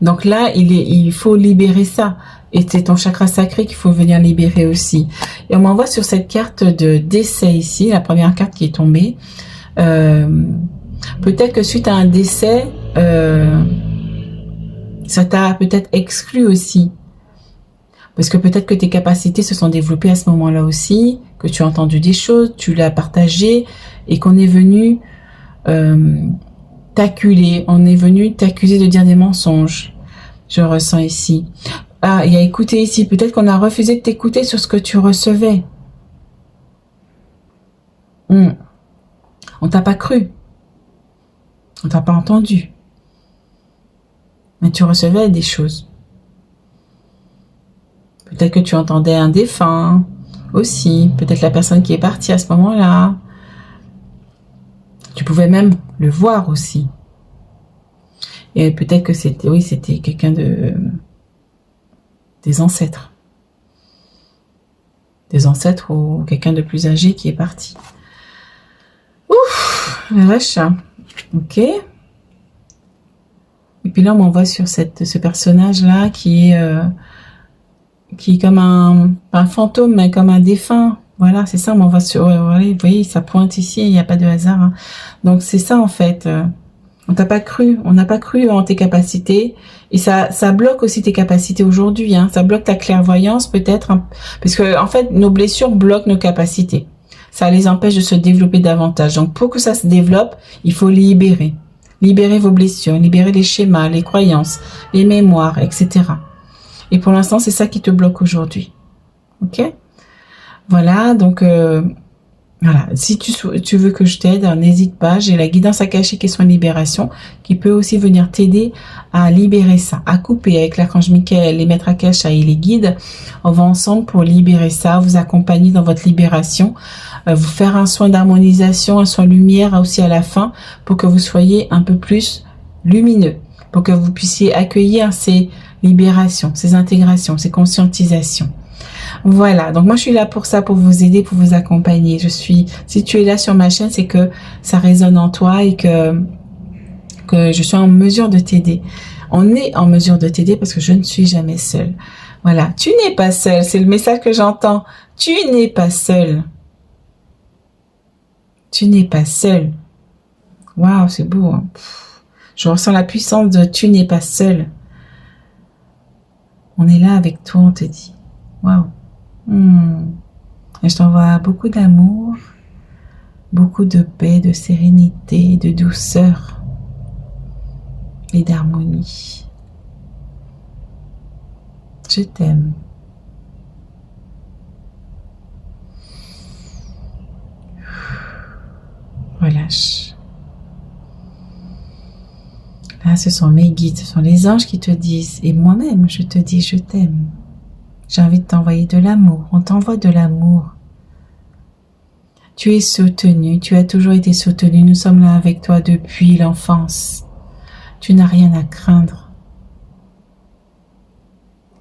Donc là, il faut libérer ça. Et c'est ton chakra sacré qu'il faut venir libérer aussi. Et on m'envoie sur cette carte de décès ici, la première carte qui est tombée. Peut-être que suite à un décès, ça t'a peut-être exclu aussi. Parce que peut-être que tes capacités se sont développées à ce moment-là aussi, que tu as entendu des choses, tu l'as partagé, et qu'on est venu t'acculer, on est venu t'accuser de dire des mensonges. Je ressens ici. Ah, il y a écouté ici. Peut-être qu'on a refusé de t'écouter sur ce que tu recevais. On t'a pas cru. On t'a pas entendu. Mais tu recevais des choses. Peut-être que tu entendais un défunt aussi. Peut-être la personne qui est partie à ce moment-là. Tu pouvais même le voir aussi. Et peut-être que c'était, oui, c'était quelqu'un des ancêtres. Des ancêtres ou quelqu'un de plus âgé qui est parti. Ouf, la vache. Ok. Et puis là, on m'envoie sur ce personnage-là qui est comme un fantôme, mais comme un défunt. Voilà, c'est ça, on m'envoie sur... Voilà, vous voyez, ça pointe ici, il n'y a pas de hasard. Hein. Donc, c'est ça, en fait. On t'a pas cru. On n'a pas cru en tes capacités. Et ça bloque aussi tes capacités aujourd'hui. Hein. Ça bloque ta clairvoyance, peut-être. Hein, parce que, en fait, nos blessures bloquent nos capacités. Ça les empêche de se développer davantage. Donc, pour que ça se développe, il faut libérer. Libérer vos blessures, libérer les schémas, les croyances, les mémoires, etc. Et pour l'instant, c'est ça qui te bloque aujourd'hui. Ok? Voilà, donc voilà. Si tu veux que je t'aide, n'hésite pas. J'ai la guidance akashique et soins de libération qui peut aussi venir t'aider à libérer ça, à couper avec l'archange Michael, les maîtres akasha et les guides. On va ensemble pour libérer ça, vous accompagner dans votre libération, vous faire un soin d'harmonisation, un soin lumière aussi à la fin pour que vous soyez un peu plus lumineux. pour que vous puissiez accueillir ces libérations, ces intégrations, ces conscientisations. Voilà, donc moi je suis là pour ça, pour vous aider, pour vous accompagner. Si tu es là sur ma chaîne, c'est que ça résonne en toi et que je suis en mesure de t'aider. On est en mesure de t'aider parce que je ne suis jamais seule. Voilà, tu n'es pas seule, c'est le message que j'entends. Tu n'es pas seule. Tu n'es pas seule. Waouh, c'est beau. Hein. Je ressens la puissance de tu n'es pas seule. On est là avec toi, on te dit. Waouh. Et je t'envoie beaucoup d'amour, beaucoup de paix, de sérénité, de douceur et d'harmonie. Je t'aime. Relâche. Là, ce sont mes guides, ce sont les anges qui te disent, et moi-même, je te dis, je t'aime. J'ai envie de t'envoyer de l'amour. On t'envoie de l'amour. Tu es soutenu, tu as toujours été soutenu. Nous sommes là avec toi depuis l'enfance. Tu n'as rien à craindre.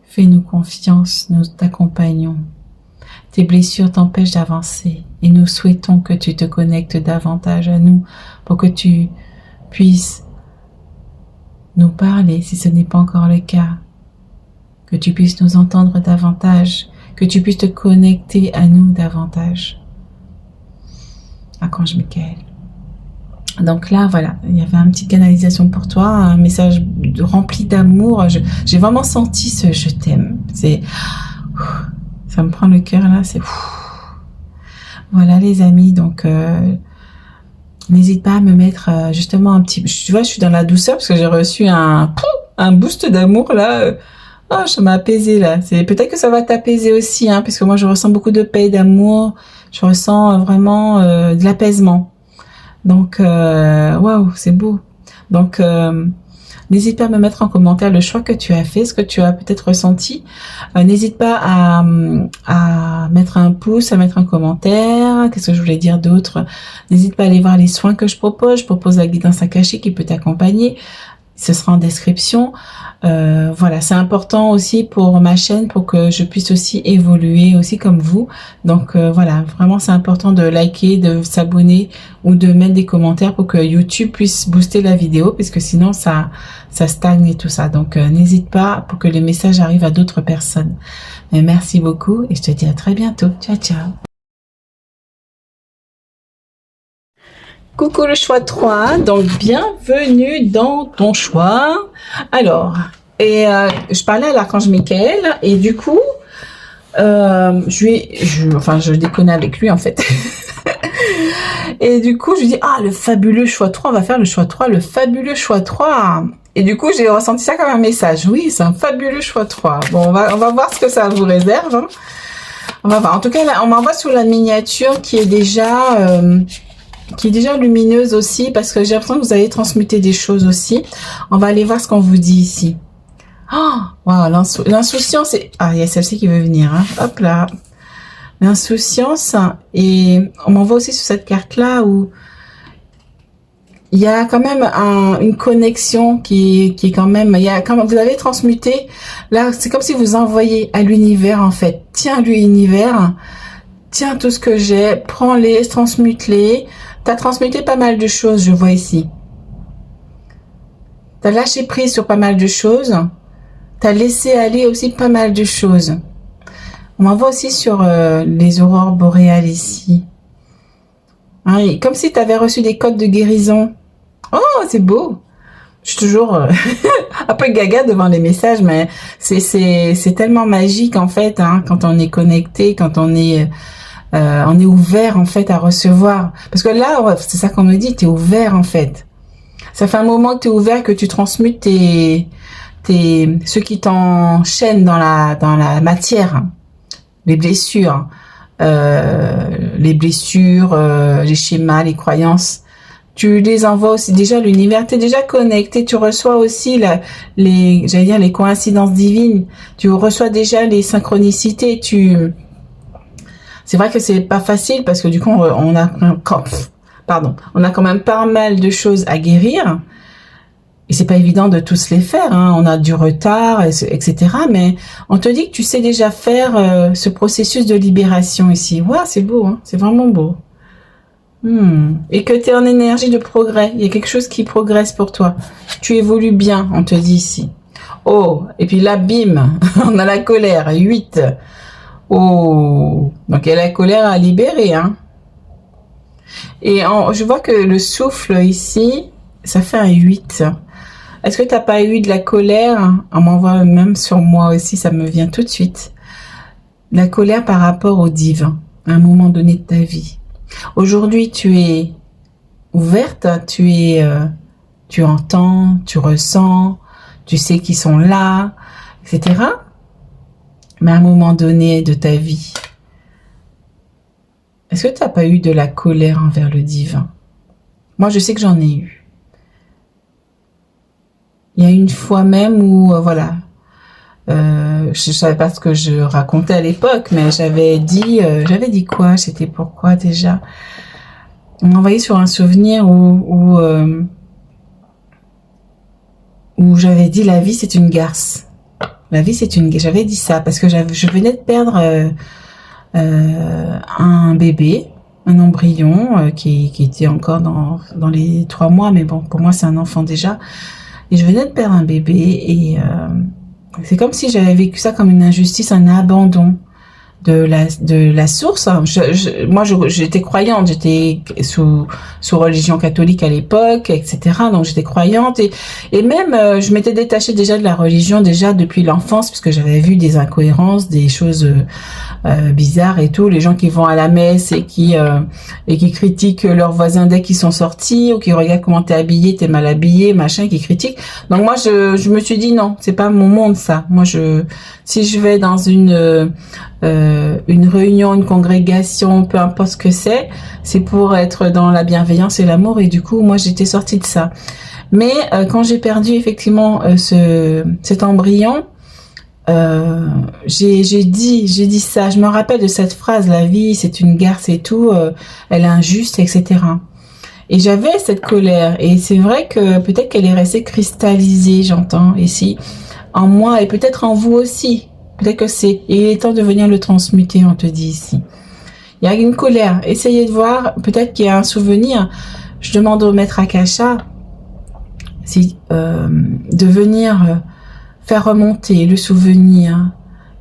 Fais-nous confiance, nous t'accompagnons. Tes blessures t'empêchent d'avancer et nous souhaitons que tu te connectes davantage à nous pour que tu puisses nous parler si ce n'est pas encore le cas, que tu puisses nous entendre davantage, que tu puisses te connecter à nous davantage. Archange Michael. Donc là, voilà, il y avait une petite canalisation pour toi, un message rempli d'amour. J'ai vraiment senti ce « je t'aime ». Ça me prend le cœur là, c'est... Voilà les amis, donc n'hésite pas à me mettre justement un petit... Tu vois, je suis dans la douceur parce que j'ai reçu un boost d'amour là. Oh, ça m'a apaisé là. Peut-être que ça va t'apaiser aussi, hein, parce que moi je ressens beaucoup de paix, d'amour. Je ressens vraiment de l'apaisement. Donc, waouh, c'est beau. Donc, n'hésite pas à me mettre en commentaire le choix que tu as fait, ce que tu as peut-être ressenti. N'hésite pas à mettre un pouce, à mettre un commentaire. Qu'est-ce que je voulais dire d'autre? N'hésite pas à aller voir les soins que je propose. Je propose la guidance akashique qui peut t'accompagner. Ce sera en description. Voilà, c'est important aussi pour ma chaîne, pour que je puisse aussi évoluer aussi comme vous. Donc voilà, vraiment c'est important de liker, de s'abonner ou de mettre des commentaires pour que YouTube puisse booster la vidéo, puisque sinon ça stagne et tout ça. Donc n'hésite pas pour que les messages arrivent à d'autres personnes. Mais merci beaucoup et je te dis à très bientôt. Ciao, ciao. Coucou le choix 3, donc bienvenue dans ton choix. Alors, je parlais à l'archange Michael et du coup, je déconnais avec lui en fait. Et du coup, je lui dis, le fabuleux choix 3, on va faire le choix 3, le fabuleux choix 3. Et du coup, j'ai ressenti ça comme un message. Oui, c'est un fabuleux choix 3. Bon, on va voir ce que ça vous réserve. Hein. On va voir. En tout cas, là, on m'envoie sur la miniature qui est déjà lumineuse aussi, parce que j'ai l'impression que vous allez transmuter des choses aussi. On va aller voir ce qu'on vous dit ici. Oh, wow, l'insouciance, il y a celle-ci qui veut venir. Hein. Hop là. L'insouciance, et on m'envoie aussi sur cette carte-là où il y a quand même une connexion qui est quand même, vous avez transmuté. Là, c'est comme si vous envoyez à l'univers, en fait. Tiens, l'univers, tiens tout ce que j'ai, prends-les, transmute-les. T'as transmuté pas mal de choses, je vois ici. T'as lâché prise sur pas mal de choses. T'as laissé aller aussi pas mal de choses. On m'envoie aussi sur les aurores boréales ici. Hein, comme si tu avais reçu des codes de guérison. Oh, c'est beau. Je suis toujours un peu gaga devant les messages, mais c'est tellement magique en fait, hein, quand on est connecté, quand on est ouvert en fait à recevoir. Parce que là, c'est ça qu'on me dit, tu es ouvert en fait. Ça fait un moment que tu es ouvert, que tu transmutes ceux qui t'enchaînent dans la matière. Les blessures, les schémas, les croyances. Tu les envoies aussi déjà à l'univers. Tu es déjà connecté. Tu reçois aussi les coïncidences divines. Tu reçois déjà les synchronicités. C'est vrai que c'est pas facile parce que du coup, on a quand même pas mal de choses à guérir. Et c'est pas évident de tous les faire, hein. On a du retard, etc. Mais on te dit que tu sais déjà faire ce processus de libération ici. Ouais, c'est beau, hein. C'est vraiment beau. Et que tu es en énergie de progrès. Il y a quelque chose qui progresse pour toi. Tu évolues bien, on te dit ici. Oh, et puis là, bim, on a la colère, 8. Oh, donc il y a la colère à libérer, hein. Et je vois que le souffle ici, ça fait un 8. Est-ce que tu n'as pas eu de la colère? On m'envoie même sur moi aussi, ça me vient tout de suite. La colère par rapport au divin, à un moment donné de ta vie. Aujourd'hui, tu es ouverte, tu entends, tu ressens, tu sais qu'ils sont là, etc. Mais à un moment donné de ta vie, est-ce que tu n'as pas eu de la colère envers le divin? Moi, je sais que j'en ai eu. Il y a une fois même où, voilà, je savais pas ce que je racontais à l'époque, mais j'avais dit quoi? C'était pourquoi déjà? On m'a envoyé sur un souvenir où j'avais dit la vie c'est une garce. La vie c'est une. J'avais dit ça parce que je venais de perdre un bébé, un embryon qui était encore dans les 3 mois, mais bon, pour moi c'est un enfant déjà. Et je venais de perdre un bébé et c'est comme si j'avais vécu ça comme une injustice, un abandon de la source. Moi, j'étais croyante, j'étais sous religion catholique à l'époque, etc. Donc j'étais croyante et même je m'étais détachée déjà de la religion déjà depuis l'enfance parce que j'avais vu des incohérences, des choses bizarres et tout. Les gens qui vont à la messe et qui critiquent leurs voisins dès qu'ils sont sortis ou qui regardent comment t'es habillé, t'es mal habillé, machin, qui critiquent. Donc moi, je me suis dit non, c'est pas mon monde ça. Moi, si je vais dans une réunion, une congrégation, peu importe ce que c'est pour être dans la bienveillance et l'amour. Et du coup, moi, j'étais sortie de ça. Mais quand j'ai perdu effectivement cet embryon, j'ai dit ça. Je me rappelle de cette phrase, la vie, c'est une garce et tout, elle est injuste, etc. Et j'avais cette colère. Et c'est vrai que peut-être qu'elle est restée cristallisée, j'entends ici, en moi et peut-être en vous aussi. Peut-être que il est temps de venir le transmuter, on te dit ici. Il y a une colère. Essayez de voir, peut-être qu'il y a un souvenir. Je demande au maître Akasha de venir faire remonter le souvenir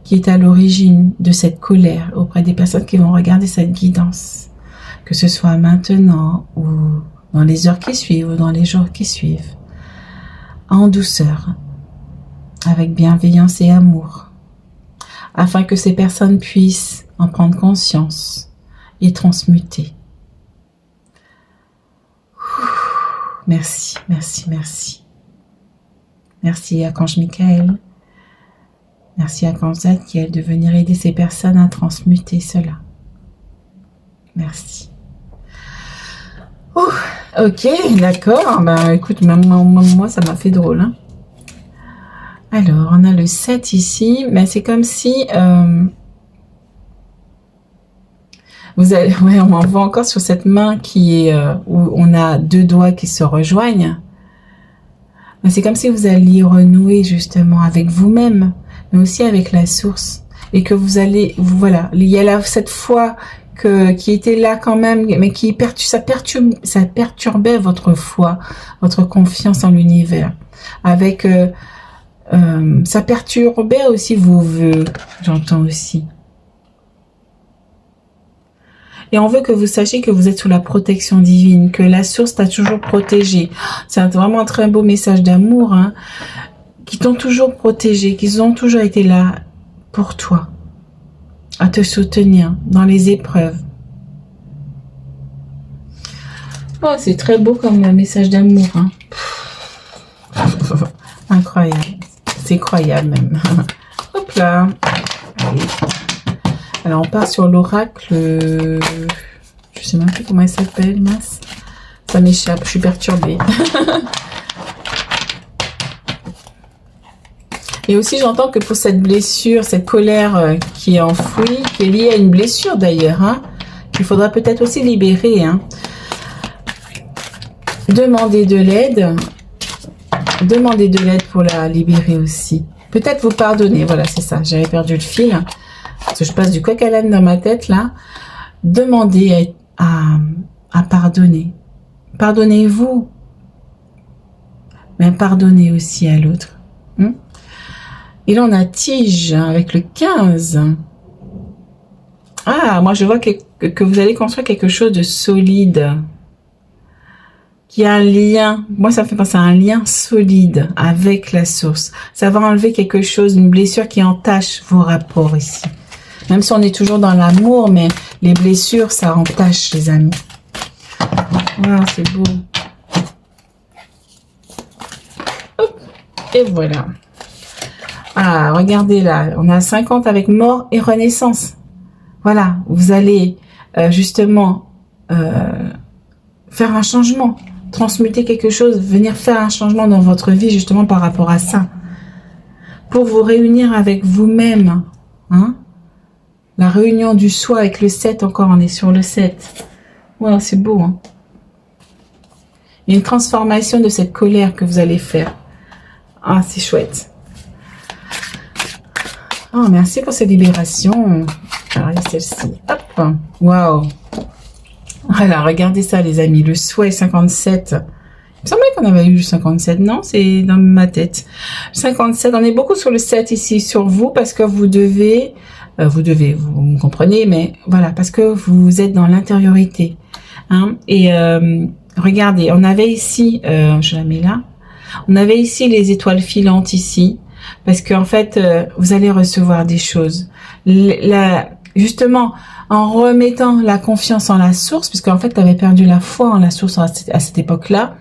qui est à l'origine de cette colère auprès des personnes qui vont regarder cette guidance. Que ce soit maintenant ou dans les heures qui suivent ou dans les jours qui suivent. En douceur, avec bienveillance et amour. Afin que ces personnes puissent en prendre conscience et transmuter. Merci, merci, merci. Merci Archange Michael. Merci Archange Zadkiel de venir aider ces personnes à transmuter cela. Merci. Ok, d'accord. Ben écoute, même moi ça m'a fait drôle, hein. Alors, on a le 7 ici, mais c'est comme si on m'envoie encore sur cette main qui est où on a 2 doigts qui se rejoignent. Mais c'est comme si vous alliez renouer justement avec vous-même, mais aussi avec la source, et que voilà, il y a là cette foi qui était là quand même, mais ça perturbait votre foi, votre confiance en l'univers, avec ça perturbait aussi vos vœux, j'entends aussi. Et on veut que vous sachiez que vous êtes sous la protection divine, que la source t'a toujours protégé. C'est vraiment un très beau message d'amour, hein, qui t'ont toujours protégé, qui ont toujours été là pour toi, à te soutenir dans les épreuves. Oh, c'est très beau comme message d'amour, hein. Incroyable. C'est croyable même. Hop là. Allez. Alors on part sur l'oracle. Je sais même plus comment il s'appelle, mince. Ça m'échappe, je suis perturbée. Et aussi j'entends que pour cette blessure, cette colère qui est enfouie, qui est liée à une blessure d'ailleurs, hein, qu'il faudra peut-être aussi libérer, hein. Demandez de l'aide Demandez de l'aide pour la libérer aussi. Peut-être vous pardonner. Voilà, c'est ça. J'avais perdu le fil. Parce que je passe du coq à l'âne dans ma tête, là. Demandez à pardonner. Pardonnez-vous. Mais pardonnez aussi à l'autre. Et là, on a tige avec le 15. Ah, moi, je vois que vous allez construire quelque chose de solide. Qui a un lien. Moi, ça me fait penser à un lien solide avec la source. Ça va enlever quelque chose, une blessure qui entache vos rapports ici. Même si on est toujours dans l'amour, mais les blessures, ça entache, les amis. Wow, c'est beau. Hop. Et voilà. Ah, regardez là, on a 50 avec mort et renaissance. Voilà, vous allez justement faire un changement, transmuter quelque chose, venir faire un changement dans votre vie justement par rapport à ça. Pour vous réunir avec vous-même. Hein? La réunion du soi avec le 7 encore, on est sur le 7. Wow, c'est beau. Hein? Il y a une transformation de cette colère que vous allez faire. Ah, c'est chouette. Oh, merci pour cette libération. Alors, il y a celle-ci. Hop. Waouh. Voilà, regardez ça, les amis. Le souhait 57. Il me semblait qu'on avait eu le 57. Non, c'est dans ma tête. 57. On est beaucoup sur le 7 ici, sur vous, parce que vous devez, vous me comprenez, mais voilà, parce que vous êtes dans l'intériorité. Hein, et regardez, on avait ici, je la mets là. On avait ici les étoiles filantes ici. Parce qu'en fait, vous allez recevoir des choses. Justement, en remettant la confiance en la source, puisqu'en fait, tu avais perdu la foi en la source à cette époque-là.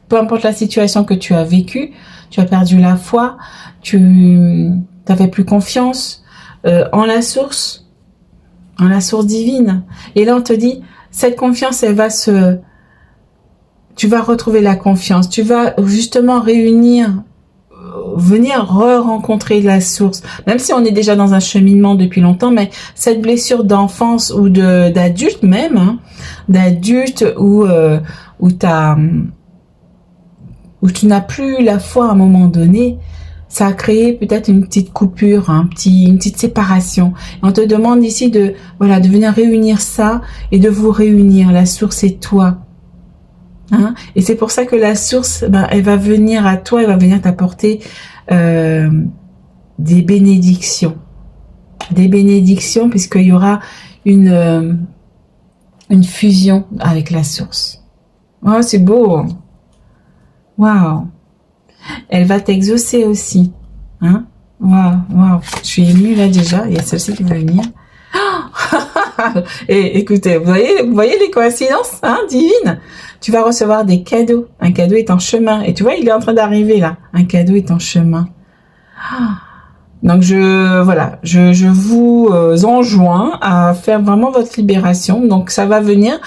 Peu importe la situation que tu as vécue, tu as perdu la foi, tu n'avais plus confiance en la source divine. Et là, on te dit, cette confiance, elle va tu vas retrouver la confiance. Tu vas justement venir re-rencontrer la source, même si on est déjà dans un cheminement depuis longtemps, mais cette blessure d'enfance ou d'adulte même, hein, d'adulte où tu n'as plus la foi à un moment donné, ça a créé peut-être une petite coupure, une petite séparation. Et on te demande ici de venir réunir ça et de vous réunir, la source et toi. Hein? Et c'est pour ça que la source, elle va venir à toi, elle va venir t'apporter des bénédictions. Des bénédictions, puisqu'il y aura une fusion avec la source. Oh, c'est beau. Waouh. Elle va t'exaucer aussi. Hein? Waouh, waouh. Je suis émue là déjà. Il y a celle-ci qui va venir. Et écoutez, vous voyez les coïncidences divines. Tu vas recevoir des cadeaux. Un cadeau est en chemin. Et tu vois, il est en train d'arriver là. Un cadeau est en chemin. Donc je vous enjoins à faire vraiment votre libération. Donc ça va venir.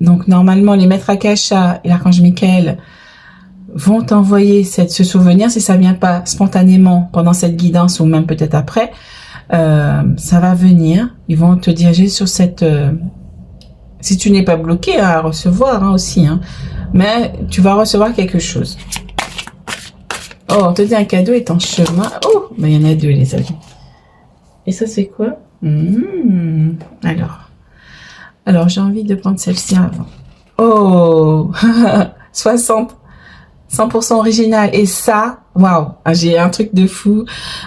Donc normalement les maîtres Akasha et l'archange Michael vont t'envoyer ce souvenir si ça vient pas spontanément pendant cette guidance ou même peut-être après. Ça va venir. Ils vont te diriger sur cette... si tu n'es pas bloqué à recevoir aussi, mais tu vas recevoir quelque chose. Oh, on te dit un cadeau est en chemin. Oh, il y en a deux, les amis. Et ça, c'est quoi? Alors j'ai envie de prendre celle-ci avant. Oh, 100% original. Et ça, waouh, j'ai un truc de fou.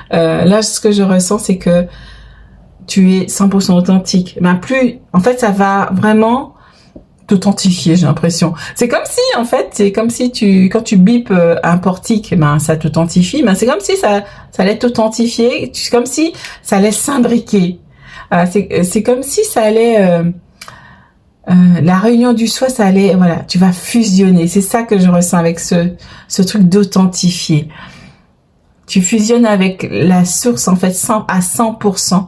Là, ce que je ressens, c'est que tu es 100% authentique. En fait, ça va vraiment t'authentifier, j'ai l'impression. C'est comme si, quand tu bipes un portique, ça t'authentifie. C'est comme si ça allait t'authentifier. C'est comme si ça allait s'imbriquer. C'est comme si ça allait... la réunion du soi, ça allait... Voilà, tu vas fusionner. C'est ça que je ressens avec ce truc d'authentifier. Tu fusionnes avec la source, en fait, à 100%.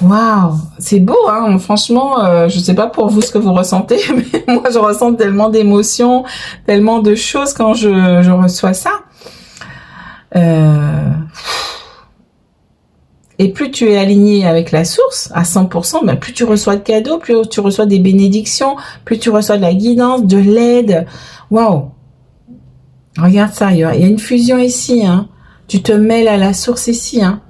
Waouh, c'est beau, franchement, je sais pas pour vous ce que vous ressentez, mais moi, je ressens tellement d'émotions, tellement de choses quand je reçois ça. Et plus tu es aligné avec la source, à 100%, plus tu reçois de cadeaux, plus tu reçois des bénédictions, plus tu reçois de la guidance, de l'aide. Waouh, Regarde ça, il y a une fusion ici, hein. Tu te mêles à la source ici, hein.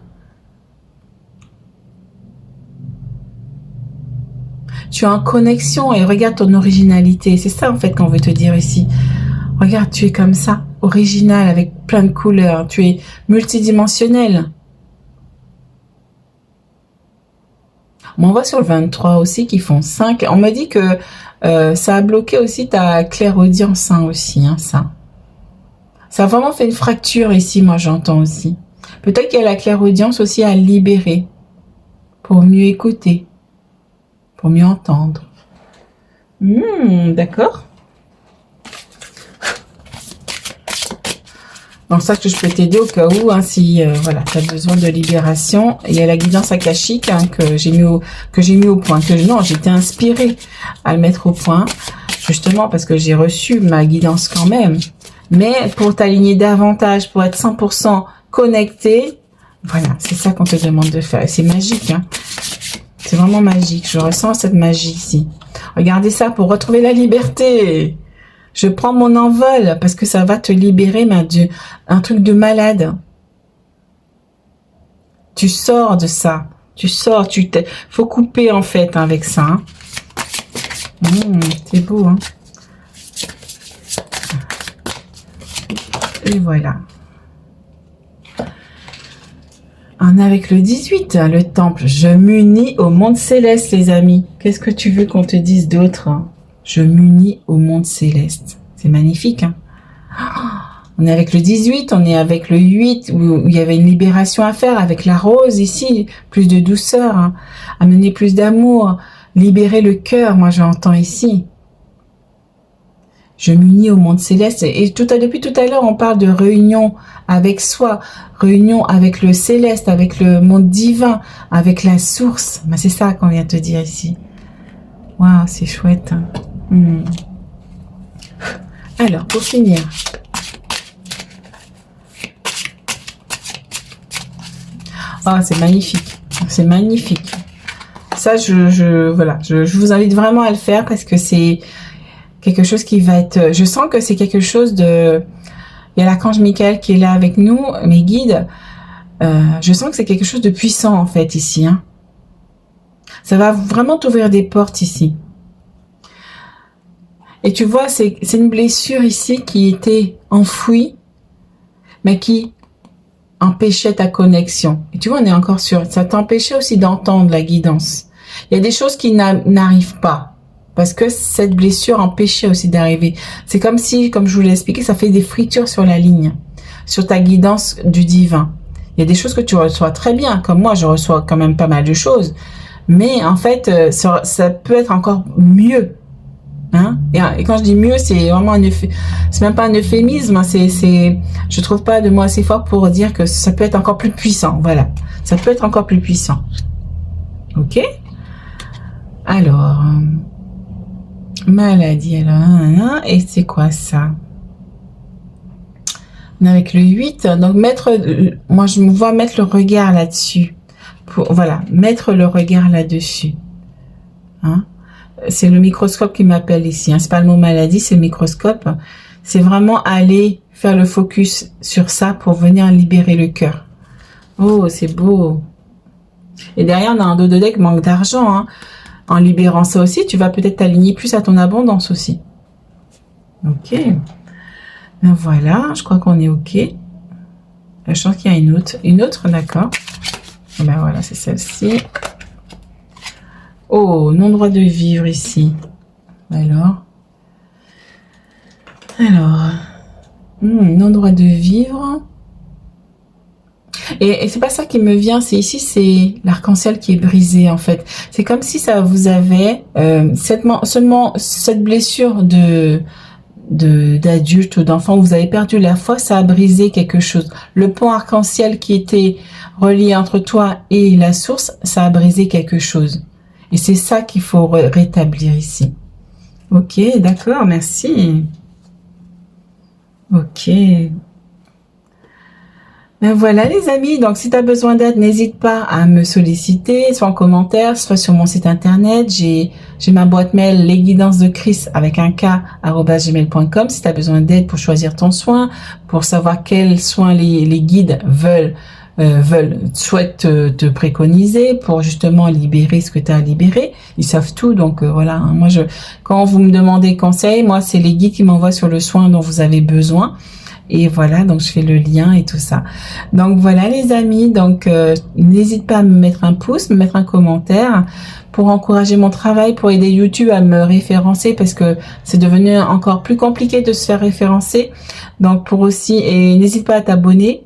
Tu es en connexion et regarde ton originalité. C'est ça, en fait, qu'on veut te dire ici. Regarde, tu es comme ça, original, avec plein de couleurs. Tu es multidimensionnel. On voit sur le 23 aussi qu'ils font 5. On me dit que ça a bloqué aussi ta clairaudience, hein, aussi, hein, ça. Ça a vraiment fait une fracture ici, moi, j'entends aussi. Peut-être qu'il y a la clairaudience aussi à libérer pour mieux écouter, pour mieux entendre. D'accord. Donc ça que je peux t'aider au cas où, hein, si voilà, tu as besoin de libération. Il y a la guidance akashique, hein, que j'ai mis au point. Non, j'étais inspirée à le mettre au point, justement parce que j'ai reçu ma guidance quand même. Mais pour t'aligner davantage, pour être 100% connecté, voilà, c'est ça qu'on te demande de faire. Et c'est magique, hein. C'est vraiment magique. Je ressens cette magie ici. Regardez ça pour retrouver la liberté. Je prends mon envol parce que ça va te libérer, mais un truc de malade. Tu sors de ça. Tu sors. Faut couper en fait, hein, avec ça. Hein. C'est beau, hein. Et voilà. On est avec le 18, hein, le temple. Je m'unis au monde céleste, les amis. Qu'est-ce que tu veux qu'on te dise d'autre, hein? Je m'unis au monde céleste. C'est magnifique, hein. On est avec le 18, on est avec le 8, où il y avait une libération à faire, avec la rose ici, plus de douceur, hein, amener plus d'amour, libérer le cœur, moi j'entends ici. Je m'unis au monde céleste. Et depuis tout à l'heure, on parle de réunion avec soi, réunion avec le céleste, avec le monde divin, avec la source. Ben, c'est ça qu'on vient te dire ici. Waouh, c'est chouette, hein. Alors, pour finir. Ah, c'est magnifique. C'est magnifique. Ça, voilà, je vous invite vraiment à le faire parce que c'est quelque chose qui va être... Je sens que c'est quelque chose de... Il y a l'archange Michael qui est là avec nous, mes guides. Je sens que c'est quelque chose de puissant, en fait, ici, hein. Ça va vraiment t'ouvrir des portes ici. Et tu vois, c'est une blessure ici qui était enfouie, mais qui empêchait ta connexion. Et tu vois, on est encore sur... Ça t'empêchait aussi d'entendre la guidance. Il y a des choses qui n'arrivent pas. Parce que cette blessure empêchait aussi d'arriver. C'est comme si, comme je vous l'ai expliqué, ça fait des fritures sur la ligne. Sur ta guidance du divin. Il y a des choses que tu reçois très bien. Comme moi, je reçois quand même pas mal de choses. Mais en fait, ça peut être encore mieux. Hein? Et quand je dis mieux, c'est vraiment c'est même pas un euphémisme, hein, je trouve pas de mot assez fort pour dire que ça peut être encore plus puissant, voilà. Ça peut être encore plus puissant. Ok? Alors, maladie, alors, et c'est quoi ça? On est avec le 8, donc moi je me vois mettre le regard là-dessus. Voilà, mettre le regard là-dessus. Hein? C'est le microscope qui m'appelle ici. Hein. C'est pas le mot maladie, c'est le microscope. C'est vraiment aller faire le focus sur ça pour venir libérer le cœur. Oh, c'est beau. Et derrière, on a un dos de deck manque d'argent. Hein. En libérant ça aussi, tu vas peut-être t'aligner plus à ton abondance aussi. Ok. Ben voilà, je crois qu'on est ok. Je pense qu'il y a une autre. Une autre, d'accord. Ben voilà, c'est celle-ci. Oh, non-droit de vivre ici. Alors, non-droit de vivre. Et c'est pas ça qui me vient, c'est ici, c'est l'arc-en-ciel qui est brisé en fait. C'est comme si ça vous avait seulement cette blessure d'adulte ou d'enfant où vous avez perdu la foi, ça a brisé quelque chose. Le pont arc-en-ciel qui était relié entre toi et la source, ça a brisé quelque chose. Et c'est ça qu'il faut rétablir ici. Ok, d'accord, merci. Ok. Voilà les amis, donc si tu as besoin d'aide, n'hésite pas à me solliciter, soit en commentaire, soit sur mon site internet. J'ai ma boîte mail lesguidancesdechris avec un k @gmail.com si tu as besoin d'aide pour choisir ton soin, pour savoir quels soins les guides souhaitent te préconiser pour justement libérer ce que tu as à libérer. Ils savent tout, donc voilà. Moi, quand vous me demandez conseil, moi, c'est les guides qui m'envoient sur le soin dont vous avez besoin. Et voilà, donc je fais le lien et tout ça. Donc voilà les amis, donc n'hésite pas à me mettre un pouce, me mettre un commentaire pour encourager mon travail, pour aider YouTube à me référencer parce que c'est devenu encore plus compliqué de se faire référencer. Donc pour aussi, et n'hésite pas à t'abonner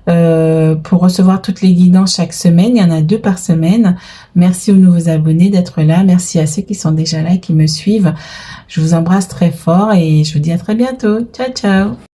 pour recevoir toutes les guidances chaque semaine. Il y en a 2 par semaine. Merci aux nouveaux abonnés d'être là. Merci à ceux qui sont déjà là et qui me suivent. Je vous embrasse très fort et je vous dis à très bientôt. Ciao, ciao.